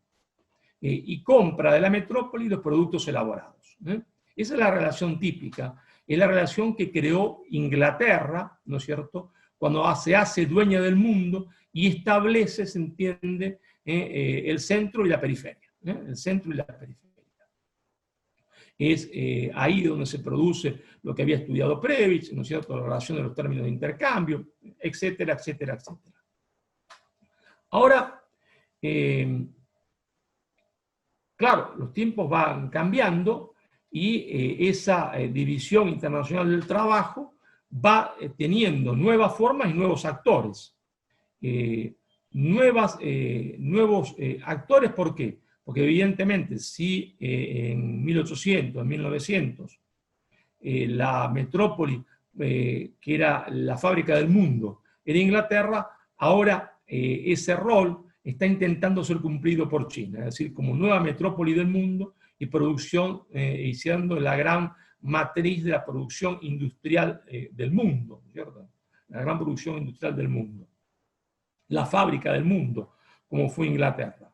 y compra de la metrópoli los productos elaborados. Esa es la relación típica, es la relación que creó Inglaterra, ¿no es cierto?, cuando se hace dueña del mundo y establece, se entiende, el centro y la periferia. El centro y la periferia. Es ahí donde se produce lo que había estudiado Prebisch, ¿no es cierto?, la relación de los términos de intercambio, etcétera, etcétera, etcétera. Ahora, claro, los tiempos van cambiando y esa división internacional del trabajo va teniendo nuevas formas y nuevos actores. Nuevos actores, ¿por qué? Porque evidentemente si en 1800, en 1900, la metrópoli, que era la fábrica del mundo, era Inglaterra, ahora ese rol está intentando ser cumplido por China, es decir, como nueva metrópoli del mundo y producción, y siendo la gran matriz de la producción industrial del mundo, ¿cierto? La gran producción industrial del mundo. La fábrica del mundo, como fue Inglaterra.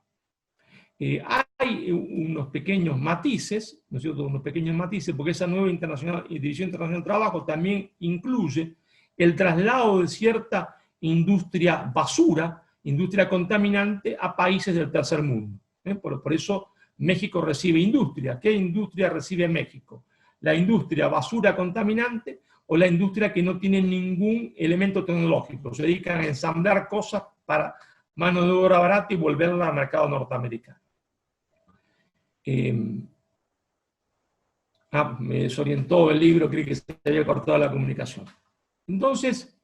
Hay unos pequeños matices, ¿no es cierto?, unos pequeños matices, porque esa nueva división internacional del trabajo también incluye el traslado de cierta industria basura, industria contaminante, a países del tercer mundo. Por eso México recibe industria. ¿Qué industria recibe México? La industria basura contaminante o la industria que no tiene ningún elemento tecnológico. Se dedican a ensamblar cosas para mano de obra barata y volverla al mercado norteamericano. Me desorientó el libro, creí que se había cortado la comunicación. Entonces,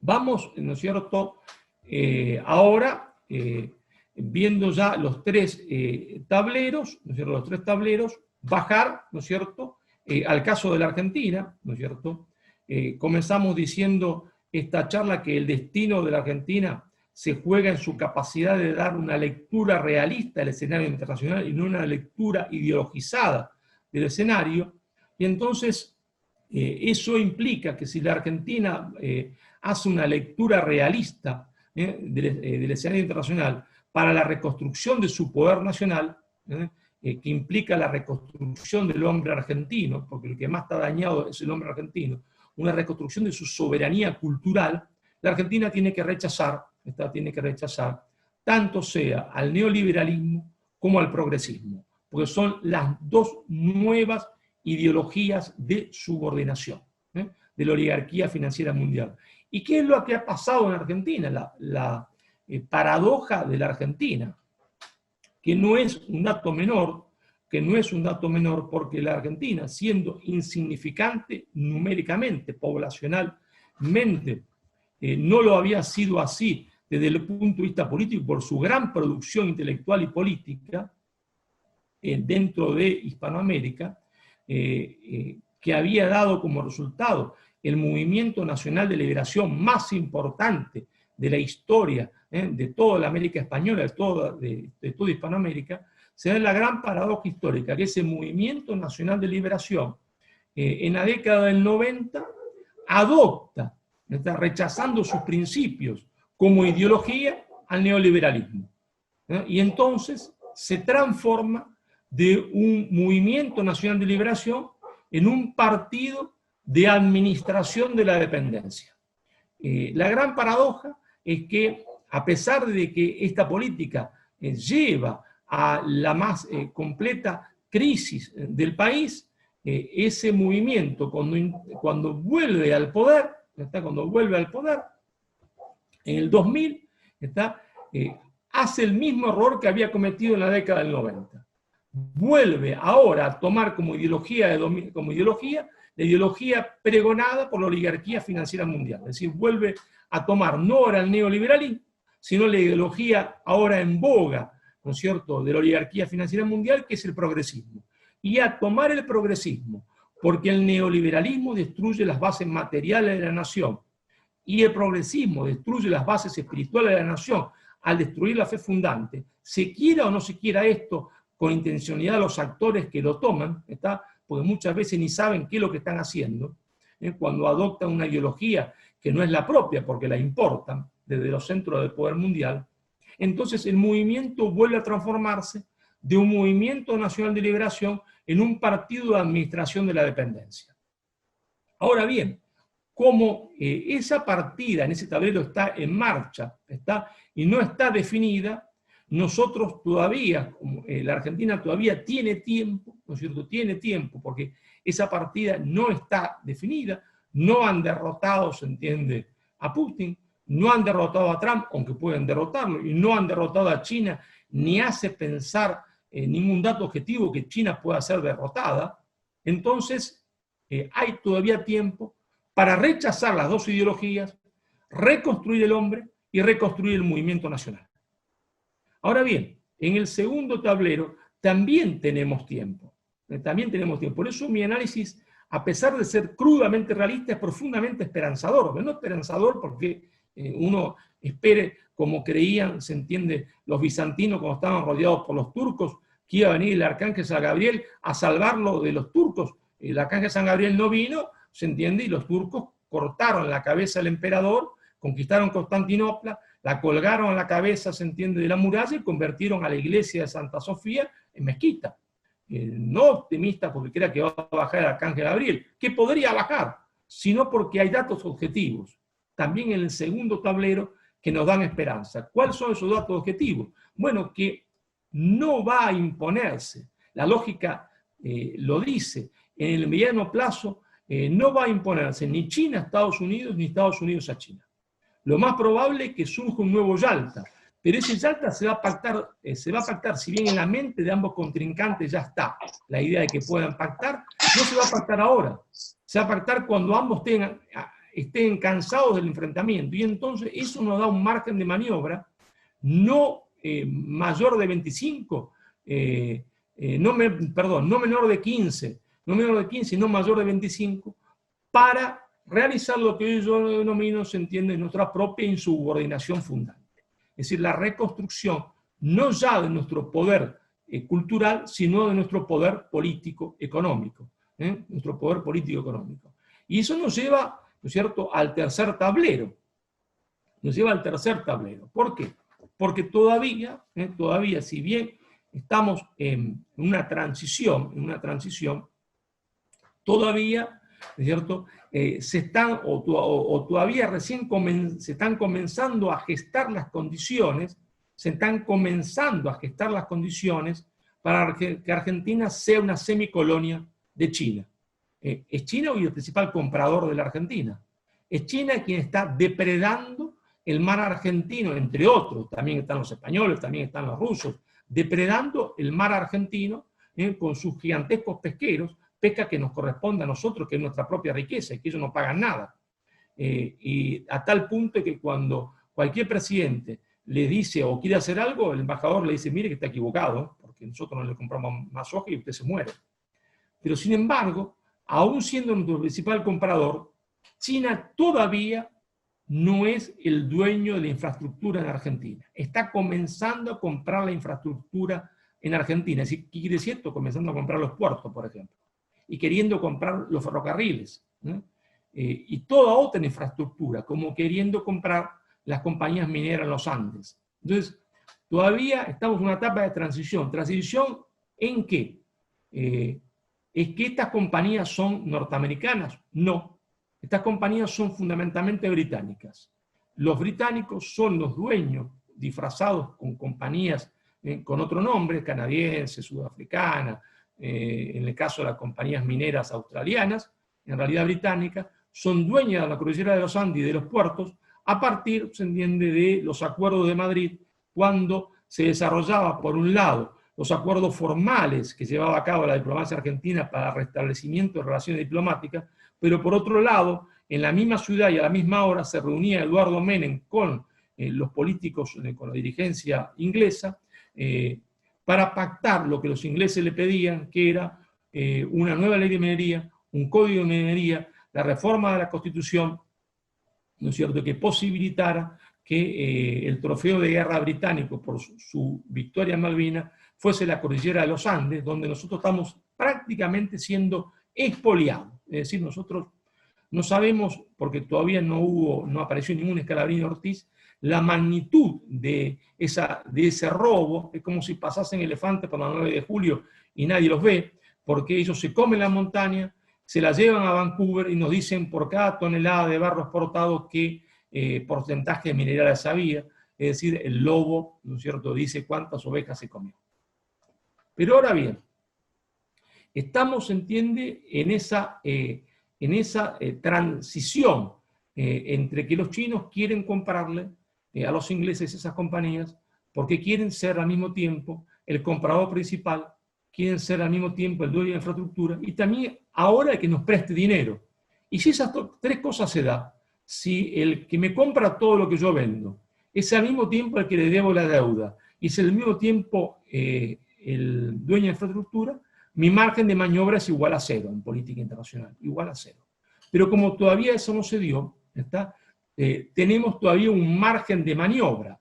vamos, ¿no es cierto?, ahora, viendo ya los tres tableros, ¿no es cierto?, los tres tableros, bajar, ¿no es cierto?, al caso de la Argentina, ¿no es cierto? Comenzamos diciendo esta charla que el destino de la Argentina se juega en su capacidad de dar una lectura realista del escenario internacional y no una lectura ideologizada del escenario, y entonces eso implica que si la Argentina hace una lectura realista del escenario internacional para la reconstrucción de su poder nacional, que implica la reconstrucción del hombre argentino, porque el que más está dañado es el hombre argentino, una reconstrucción de su soberanía cultural, la Argentina tiene que rechazar tanto sea al neoliberalismo como al progresismo, porque son las dos nuevas ideologías de subordinación, de la oligarquía financiera mundial. ¿Y qué es lo que ha pasado en Argentina? La paradoja de la Argentina, que no es un dato menor, porque la Argentina, siendo insignificante numéricamente, poblacionalmente, no lo había sido así desde el punto de vista político por su gran producción intelectual y política dentro de Hispanoamérica, que había dado como resultado el movimiento nacional de liberación más importante de la historia de toda la América española, de toda Hispanoamérica, se da la gran paradoja histórica, que ese movimiento nacional de liberación en la década del 90 adopta, está rechazando sus principios como ideología al neoliberalismo. Y entonces se transforma de un movimiento nacional de liberación en un partido de administración de la dependencia. La gran paradoja es que, a pesar de que esta política lleva a la más completa crisis del país, ese movimiento, cuando vuelve al poder, en el 2000, hace el mismo error que había cometido en la década del 90. Vuelve ahora a tomar como ideología la ideología pregonada por la oligarquía financiera mundial. Es decir, vuelve a tomar no ahora el neoliberalismo, sino la ideología ahora en boga, ¿no es cierto?, de la oligarquía financiera mundial, que es el progresismo. Y a tomar el progresismo, porque el neoliberalismo destruye las bases materiales de la nación, y el progresismo destruye las bases espirituales de la nación al destruir la fe fundante, se quiera o no se quiera esto, con intencionalidad los actores que lo toman, porque muchas veces ni saben qué es lo que están haciendo, cuando adoptan una ideología que no es la propia, porque la importan desde los centros del poder mundial, entonces el movimiento vuelve a transformarse de un movimiento nacional de liberación en un partido de administración de la dependencia. Ahora bien, como esa partida en ese tablero está en marcha, y no está definida, nosotros todavía, la Argentina todavía tiene tiempo, ¿no es cierto? Tiene tiempo, porque esa partida no está definida, no han derrotado, se entiende, a Putin, no han derrotado a Trump, aunque pueden derrotarlo, y no han derrotado a China, ni hace pensar ningún dato objetivo que China pueda ser derrotada. Entonces, hay todavía tiempo para rechazar las dos ideologías, reconstruir el hombre y reconstruir el movimiento nacional. Ahora bien, en el segundo tablero también tenemos tiempo. Por eso mi análisis, a pesar de ser crudamente realista, es profundamente esperanzador. No esperanzador porque uno espere, como creían, se entiende, los bizantinos cuando estaban rodeados por los turcos, que iba a venir el arcángel San Gabriel a salvarlo de los turcos. El arcángel San Gabriel no vino, se entiende, y los turcos cortaron la cabeza del emperador, conquistaron Constantinopla, la colgaron a la cabeza, se entiende, de la muralla y convirtieron a la iglesia de Santa Sofía en mezquita. No optimista porque crea que va a bajar el arcángel Gabriel, que podría bajar, sino porque hay datos objetivos, también en el segundo tablero, que nos dan esperanza. ¿Cuáles son esos datos objetivos? Bueno, que no va a imponerse, la lógica lo dice, en el mediano plazo no va a imponerse ni China a Estados Unidos, ni Estados Unidos a China. Lo más probable es que surja un nuevo Yalta, pero ese Yalta se va a pactar, si bien en la mente de ambos contrincantes ya está la idea de que puedan pactar, no se va a pactar ahora, se va a pactar cuando ambos estén cansados del enfrentamiento, y entonces eso nos da un margen de maniobra no mayor de 25, no menor de 15, no mayor de 25, para realizar lo que yo denomino, se entiende, nuestra propia insubordinación fundante. Es decir, la reconstrucción no ya de nuestro poder cultural, sino de nuestro poder político-económico. Nuestro poder político-económico. Y eso nos lleva, ¿no es cierto?, al tercer tablero. ¿Por qué? Porque todavía, si bien estamos en una transición, todavía, ¿no es cierto?, todavía recién se están comenzando a gestar las condiciones, para que Argentina sea una semicolonia de China. Es China hoy el principal comprador de la Argentina. Es China quien está depredando el mar argentino, entre otros. También están los españoles, también están los rusos, depredando el mar argentino con sus gigantescos pesqueros, pesca que nos corresponde a nosotros, que es nuestra propia riqueza, y que ellos no pagan nada. Y a tal punto que cuando cualquier presidente le dice o quiere hacer algo, el embajador le dice, mire que está equivocado, porque nosotros no le compramos más soja y usted se muere. Pero sin embargo, aún siendo nuestro principal comprador, China todavía no es el dueño de la infraestructura en Argentina. Está comenzando a comprar la infraestructura en Argentina. ¿Qué quiere decir esto? Comenzando a comprar los puertos, por ejemplo, y queriendo comprar los ferrocarriles, ¿no? Y toda otra infraestructura, como queriendo comprar las compañías mineras en los Andes. Entonces, todavía estamos en una etapa de transición. ¿Transición en qué? ¿Es que estas compañías son norteamericanas? No. Estas compañías son fundamentalmente británicas. Los británicos son los dueños, disfrazados con compañías con otro nombre, canadiense, sudafricana, en el caso de las compañías mineras australianas, en realidad británicas, son dueñas de la cordillera de los Andes y de los puertos, a partir, se entiende, de los acuerdos de Madrid, cuando se desarrollaba, por un lado, los acuerdos formales que llevaba a cabo la diplomacia argentina para el restablecimiento de relaciones diplomáticas, pero por otro lado, en la misma ciudad y a la misma hora se reunía Eduardo Menem con los políticos, con la dirigencia inglesa, para pactar lo que los ingleses le pedían, que era una nueva ley de minería, un código de minería, la reforma de la Constitución, ¿no es cierto?, que posibilitara que el trofeo de guerra británico por su victoria en Malvinas fuese la cordillera de los Andes, donde nosotros estamos prácticamente siendo expoliado. Es decir, nosotros no sabemos, porque todavía no apareció ningún Scalabrini Ortiz, la magnitud de ese robo. Es como si pasasen elefantes por la 9 de julio y nadie los ve, porque ellos se comen la montaña, se la llevan a Vancouver y nos dicen por cada tonelada de barro exportado qué porcentaje de minerales había. Es decir, el lobo, ¿no es cierto?, dice cuántas ovejas se comió. Pero ahora bien, estamos, se entiende, en esa transición entre que los chinos quieren comprarle a los ingleses esas compañías porque quieren ser al mismo tiempo el comprador principal, quieren ser al mismo tiempo el dueño de la infraestructura y también ahora que nos preste dinero. Y si esas tres cosas se dan, si el que me compra todo lo que yo vendo es al mismo tiempo el que le debo la deuda y es al mismo tiempo el dueño de la infraestructura, mi margen de maniobra es igual a cero en política internacional, igual a cero. Pero como todavía eso no se dio, tenemos todavía un margen de maniobra.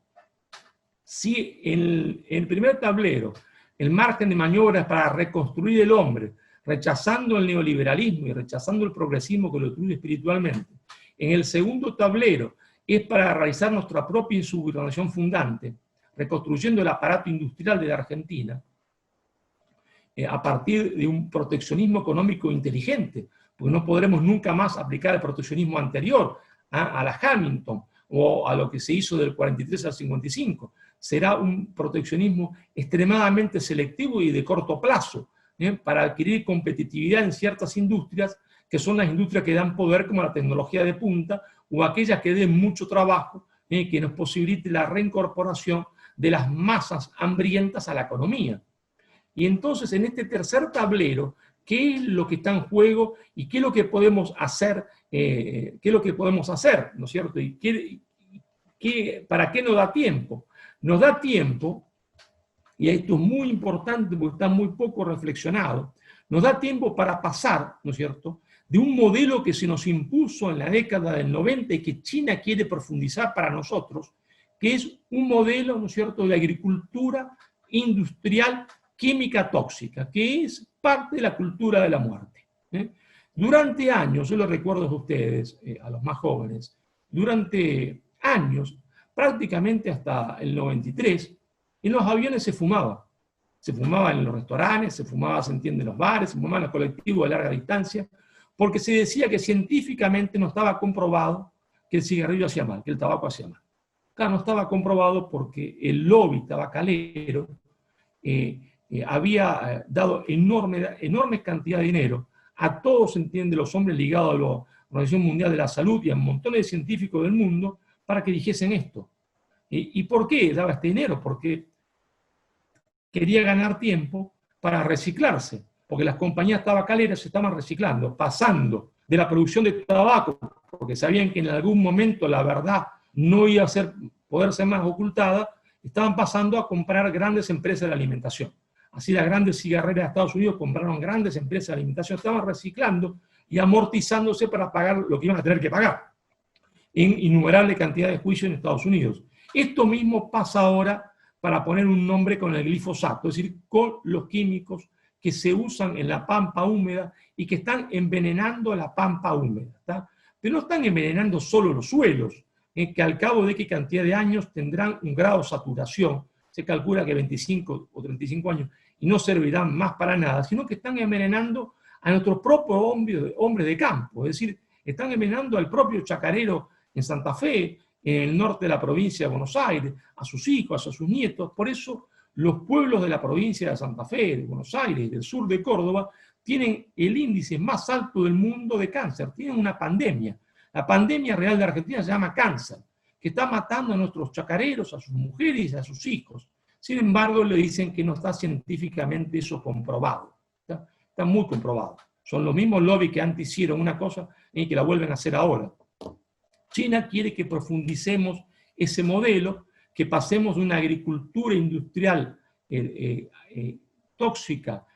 Si en el primer tablero el margen de maniobra es para reconstruir el hombre, rechazando el neoliberalismo y rechazando el progresismo que lo destruye espiritualmente, en el segundo tablero es para realizar nuestra propia subordinación fundante, reconstruyendo el aparato industrial de la Argentina, a partir de un proteccionismo económico inteligente, porque no podremos nunca más aplicar el proteccionismo anterior a la Hamilton o a lo que se hizo del 43 al 55. Será un proteccionismo extremadamente selectivo y de corto plazo, para adquirir competitividad en ciertas industrias, que son las industrias que dan poder, como la tecnología de punta, o aquellas que den mucho trabajo, que nos posibilite la reincorporación de las masas hambrientas a la economía. Y entonces, en este tercer tablero, ¿qué es lo que está en juego y qué es lo que podemos hacer? ¿Qué es lo que podemos hacer? ¿No es cierto? ¿Y para qué nos da tiempo? Nos da tiempo, y esto es muy importante porque está muy poco reflexionado, nos da tiempo para pasar, ¿no es cierto?, de un modelo que se nos impuso en la década del 90 y que China quiere profundizar para nosotros, que es un modelo, ¿no es cierto?, de agricultura industrial química tóxica, que es parte de la cultura de la muerte. Durante años, yo lo recuerdo a ustedes, a los más jóvenes, durante años, prácticamente hasta el 93, en los aviones se fumaba. Se fumaba en los restaurantes, se fumaba, se entiende, en los bares, se fumaba en los colectivos de larga distancia, porque se decía que científicamente no estaba comprobado que el cigarrillo hacía mal, que el tabaco hacía mal. Claro, no estaba comprobado porque el lobby tabacalero había dado enorme cantidad de dinero a todos, entiende, los hombres ligados a la Organización Mundial de la Salud y a montones de científicos del mundo para que dijesen esto. ¿Y por qué daba este dinero? Porque quería ganar tiempo para reciclarse, porque las compañías tabacaleras se estaban reciclando, pasando de la producción de tabaco, porque sabían que en algún momento la verdad no iba a poder ser más ocultada, estaban pasando a comprar grandes empresas de alimentación. Así las grandes cigarreras de Estados Unidos compraron grandes empresas de alimentación, estaban reciclando y amortizándose para pagar lo que iban a tener que pagar en innumerable cantidad de juicios en Estados Unidos. Esto mismo pasa ahora para poner un nombre con el glifosato, es decir, con los químicos que se usan en la pampa húmeda y que están envenenando la pampa húmeda, ¿tá? Pero no están envenenando solo los suelos, que al cabo de qué cantidad de años tendrán un grado de saturación, se calcula que 25 o 35 años, y no servirán más para nada, sino que están envenenando a nuestros propios hombres de campo, es decir, están envenenando al propio chacarero en Santa Fe, en el norte de la provincia de Buenos Aires, a sus hijos, a sus nietos. Por eso los pueblos de la provincia de Santa Fe, de Buenos Aires, del sur de Córdoba, tienen el índice más alto del mundo de cáncer, tienen una pandemia. La pandemia real de Argentina se llama cáncer, que está matando a nuestros chacareros, a sus mujeres y a sus hijos. Sin embargo, le dicen que no está científicamente eso comprobado. Está muy comprobado. Son los mismos lobbies que antes hicieron una cosa y que la vuelven a hacer ahora. China quiere que profundicemos ese modelo, que pasemos de una agricultura industrial tóxica,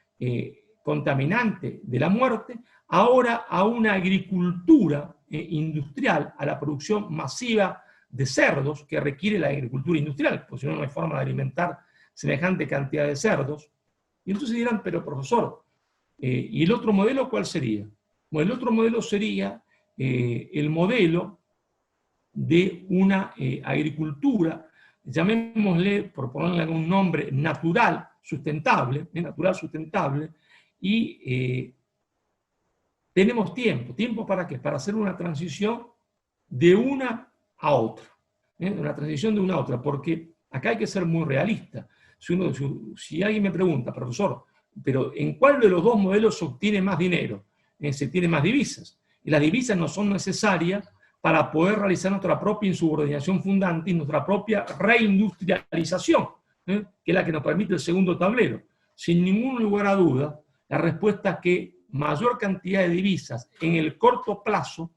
contaminante de la muerte, ahora a una agricultura industrial, a la producción masiva de cerdos que requiere la agricultura industrial, porque si no, no hay forma de alimentar semejante cantidad de cerdos. Y entonces dirán, pero profesor, ¿Y el otro modelo cuál sería? Bueno, el otro modelo sería el modelo de una agricultura, llamémosle, por ponerle algún nombre, natural, sustentable, y tenemos tiempo. ¿Tiempo para qué? Para hacer una transición de una a otra. Una transición de una a otra, porque acá hay que ser muy realista. Si alguien me pregunta, profesor, pero ¿en cuál de los dos modelos se obtiene más dinero? Se tiene más divisas. Y las divisas no son necesarias para poder realizar nuestra propia insubordinación fundante y nuestra propia reindustrialización, que es la que nos permite el segundo tablero. Sin ningún lugar a duda, la respuesta es que mayor cantidad de divisas en el corto plazo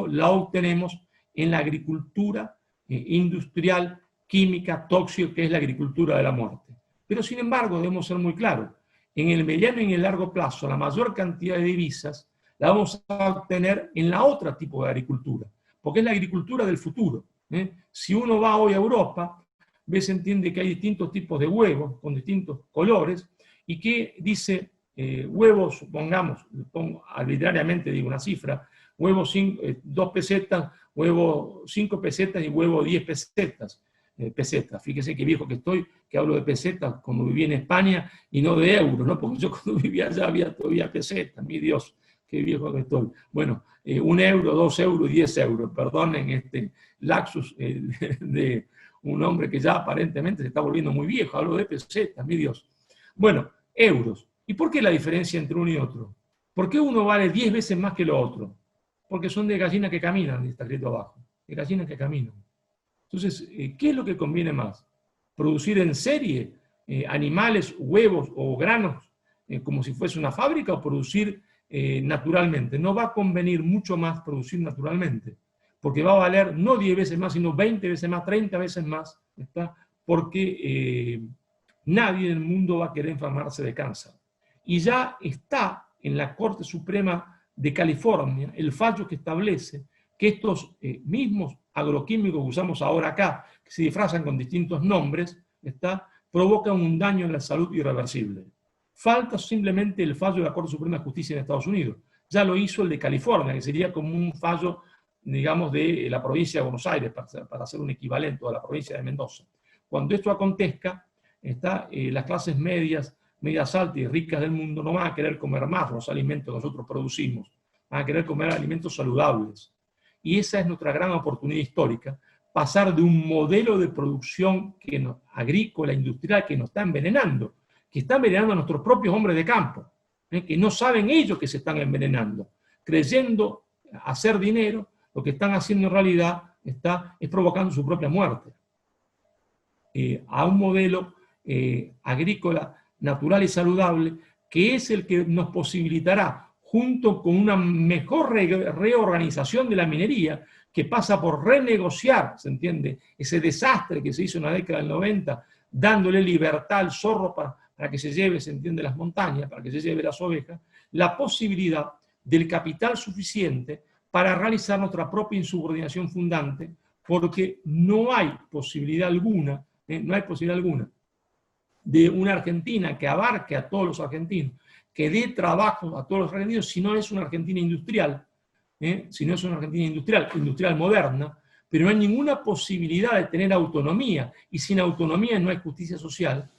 la obtenemos en la agricultura industrial, química, tóxica, que es la agricultura de la muerte. Pero sin embargo, debemos ser muy claros, en el mediano y en el largo plazo, la mayor cantidad de divisas la vamos a obtener en la otra tipo de agricultura, porque es la agricultura del futuro. Si uno va hoy a Europa, se entiende que hay distintos tipos de huevos con distintos colores, y que dice huevos, supongamos, pongo arbitrariamente, digo una cifra, huevos 2 pesetas, huevo 5 pesetas y huevo 10 pesetas. Pesetas. Fíjese qué viejo que estoy, que hablo de pesetas como viví en España y no de euros, ¿no? Porque yo cuando vivía allá había todavía pesetas, mi Dios, qué viejo que estoy. Bueno, 1 euro, 2 euros, 10 euros, perdonen este lapsus de un hombre que ya aparentemente se está volviendo muy viejo, hablo de pesetas, mi Dios. Bueno, euros. ¿Y por qué la diferencia entre uno y otro? ¿Por qué uno vale 10 veces más que lo otro? Porque son de gallinas que caminan, está escrito abajo, de gallinas que caminan. Entonces, ¿qué es lo que conviene más? ¿Producir en serie animales, huevos o granos como si fuese una fábrica, o producir naturalmente? No va a convenir mucho más producir naturalmente, porque va a valer no 10 veces más, sino 20 veces más, 30 veces más, ¿está? Porque nadie en el mundo va a querer enfermarse de cáncer. Y ya está en la Corte Suprema de California el fallo que establece que estos mismos agroquímicos que usamos ahora acá, que se disfrazan con distintos nombres, provocan un daño en la salud irreversible. Falta simplemente el fallo de la Corte Suprema de Justicia en Estados Unidos. Ya lo hizo el de California, que sería como un fallo, digamos, de la provincia de Buenos Aires, para hacer un equivalente a la provincia de Mendoza. Cuando esto acontezca, las clases medias altas y ricas del mundo no van a querer comer más los alimentos que nosotros producimos, van a querer comer alimentos saludables. Y esa es nuestra gran oportunidad histórica, pasar de un modelo de producción agrícola, industrial, que nos está envenenando a nuestros propios hombres de campo, que no saben ellos que se están envenenando, creyendo hacer dinero. Lo que están haciendo en realidad es provocando su propia muerte. A un modelo agrícola natural y saludable, que es el que nos posibilitará, junto con una mejor reorganización de la minería, que pasa por renegociar, ¿se entiende?, ese desastre que se hizo en la década del 90, dándole libertad al zorro para que se lleve, ¿se entiende?, las montañas, para que se lleve las ovejas, la posibilidad del capital suficiente para realizar nuestra propia insubordinación fundante, porque no hay posibilidad alguna de una Argentina que abarque a todos los argentinos, que dé trabajo a todos los argentinos, si no es una Argentina industrial, industrial moderna, pero no hay ninguna posibilidad de tener autonomía, y sin autonomía no hay justicia social,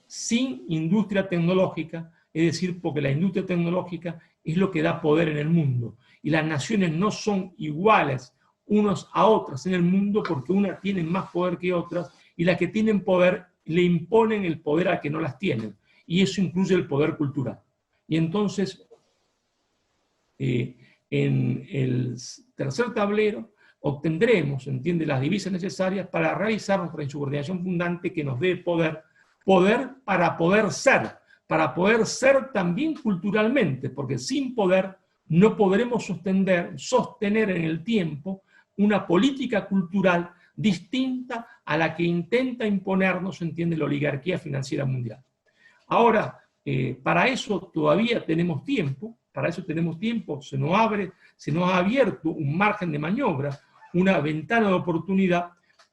sin industria tecnológica, es decir, porque la industria tecnológica es lo que da poder en el mundo, y las naciones no son iguales unas a otras en el mundo, porque unas tienen más poder que otras, y las que tienen poder le imponen el poder a que no las tienen, y eso incluye el poder cultural. Y entonces, en el tercer tablero obtendremos, ¿entiende?, las divisas necesarias para realizar nuestra insubordinación fundante, que nos dé poder para poder ser también culturalmente, porque sin poder no podremos sostener en el tiempo una política cultural distinta a la que intenta imponernos, entiende, la oligarquía financiera mundial. Ahora, para eso todavía tenemos tiempo, se nos ha abierto un margen de maniobra, una ventana de oportunidad,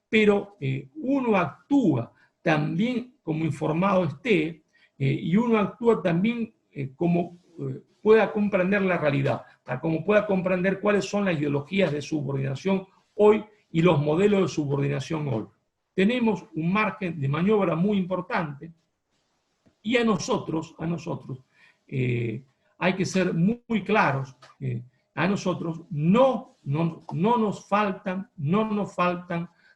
pero uno actúa también como informado esté y uno actúa también como pueda comprender la realidad, para como pueda comprender cuáles son las ideologías de subordinación hoy y los modelos de subordinación hoy. Tenemos un margen de maniobra muy importante y a nosotros hay que ser muy claros. A nosotros no nos faltan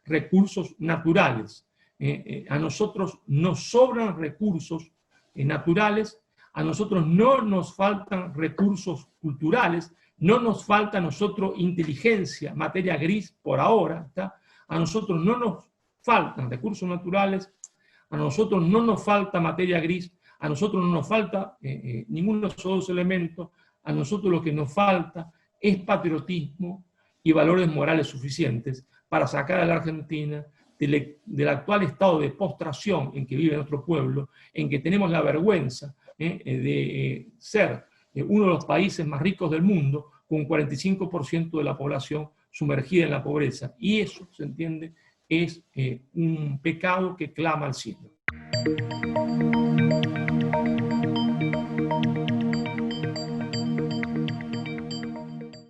recursos naturales. A nosotros nos sobran recursos naturales, a nosotros no nos faltan recursos culturales, no nos falta a nosotros inteligencia, materia gris por ahora, ¿está? A nosotros no nos faltan recursos naturales, a nosotros no nos falta materia gris, a nosotros no nos falta ninguno de esos dos elementos, a nosotros lo que nos falta es patriotismo y valores morales suficientes para sacar a la Argentina del actual estado de postración en que vive nuestro pueblo, en que tenemos la vergüenza de ser uno de los países más ricos del mundo, con un 45% de la población sumergida en la pobreza. Y eso, se entiende, es un pecado que clama al cielo.